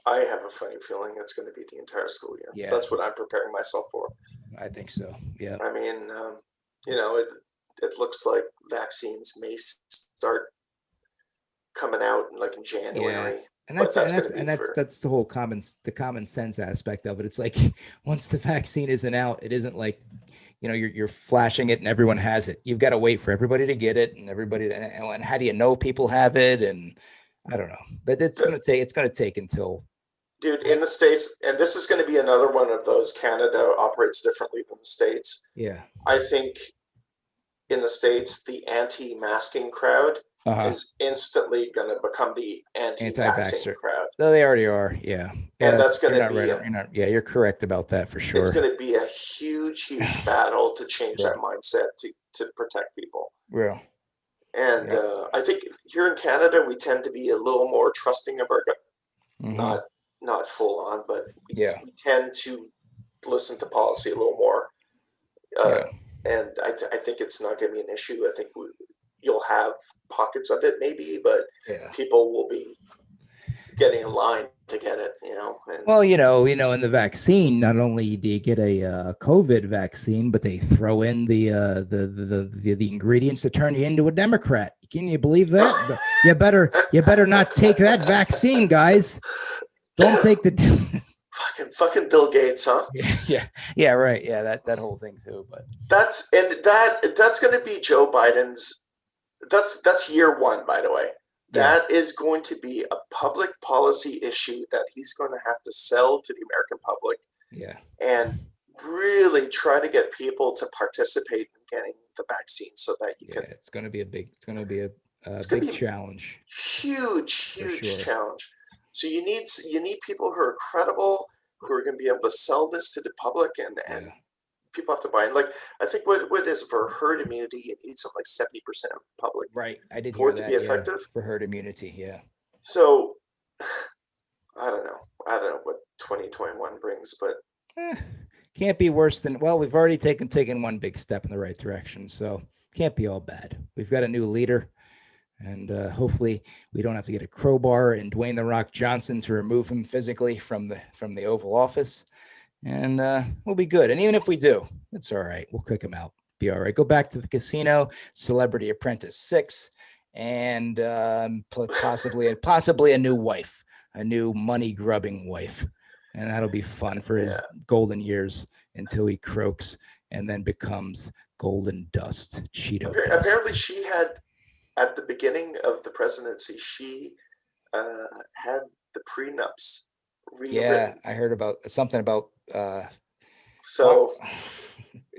I have a funny feeling it's going to be the entire school year. Yeah, that's what I'm preparing myself for. I think so. Yeah. I mean, it looks like vaccines may start coming out like in January. Yeah. And that's the whole common sense aspect of it. It's like once the vaccine isn't out, it isn't like, you're flashing it and everyone has it. You've got to wait for everybody to get it and and how do you know people have it? And I don't know, but it's going to take until. Dude, in the States, and this is going to be another one of those, Canada operates differently than the States. Yeah. I think in the States, the anti-masking crowd is instantly going to become the anti-vaccine crowd. No, they already are. Yeah. And that's going to be you're correct about that for sure. It's going to be a huge battle to change that mindset to protect people. Yeah. And I think here in Canada, we tend to be a little more trusting of our gut. Not full on, but we tend to listen to policy a little more. And I think it's not going to be an issue. I think you'll have pockets of it maybe, but people will be getting in line to get it, And, in the vaccine, not only do you get a COVID vaccine, but they throw in the ingredients to turn you into a Democrat. Can you believe that? you better not take that vaccine, guys. Don't take the fucking Bill Gates, huh? Yeah, right. Yeah, that whole thing too. But that's going to be Joe Biden's. That's year 1, by the way. That is going to be a public policy issue that he's going to have to sell to the American public. Yeah. And really try to get people to participate in getting the vaccine so that you can. It's going to be a big challenge. Huge challenge. So you need people who are credible, who are going to be able to sell this to the public, and Yeah. people have to buy in. Like, I think what is for herd immunity, it needs something like 70% of the public Right. I did for hear it to that. be Yeah. effective. For herd immunity. Yeah. So I don't know. I don't know what 2021 brings, but Can't be worse than, well, we've already taken one big step in the right direction. So can't be all bad. We've got a new leader, and hopefully we don't have to get a crowbar and Dwayne the Rock Johnson to remove him physically from the Oval Office. And we'll be good. And even if we do, it's all right. We'll kick him out. Be all right. Go back to the casino, Celebrity Apprentice 6, and possibly a new wife, a new money grubbing wife. And that'll be fun for his golden years until he croaks and then becomes golden dust, Cheeto dust. Apparently she had, at the beginning of the presidency, she had the prenups rewritten. Yeah, I heard about something about so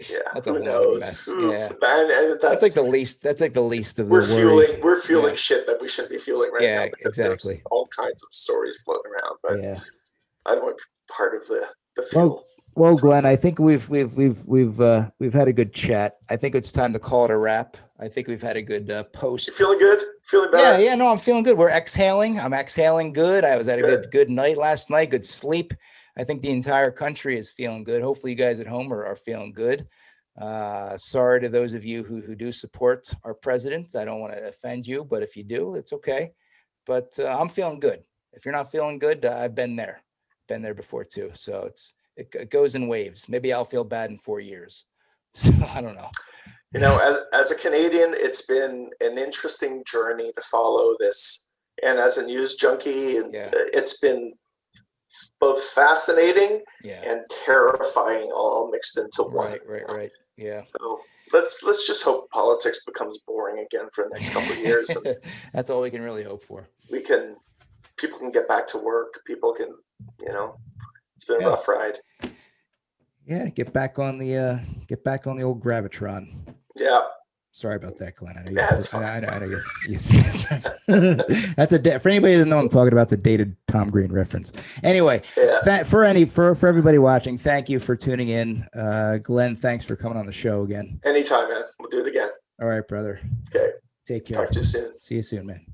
yeah, that's a who whole knows? mess. Yeah. And that's like the least of the we're worries. We're fueling shit that we shouldn't be fueling right now. Because exactly. There's all kinds of stories floating around, but yeah, I don't want to be part of the fuel. Well, Glenn, I think we've had a good chat. I think it's time to call it a wrap. I think we've had a good post. You feeling good? Feeling better? Yeah, no, I'm feeling good. We're exhaling. I'm exhaling good. I was at a good night last night, good sleep. I think the entire country is feeling good. Hopefully you guys at home are feeling good. Sorry to those of you who do support our president. I don't want to offend you, but if you do, it's okay. But I'm feeling good. If you're not feeling good, I've been there before too. So it goes in waves. Maybe I'll feel bad in 4 years. So I don't know. You know, as a Canadian, it's been an interesting journey to follow this. And as a news junkie, it's been both fascinating and terrifying, all mixed into one. Right. Yeah. So let's just hope politics becomes boring again for the next couple of years. And that's all we can really hope for. People can get back to work. People can, it's been a rough ride. Yeah, get back on the old Gravitron. Yeah. Sorry about that, Glenn. I know that's fine. I know that's for anybody who doesn't know what I'm talking about. It's a dated Tom Green reference. Anyway, for everybody watching, thank you for tuning in. Glenn, thanks for coming on the show again. Anytime, man. We'll do it again. All right, brother. Okay. Take care. Talk to you soon. See you soon, man.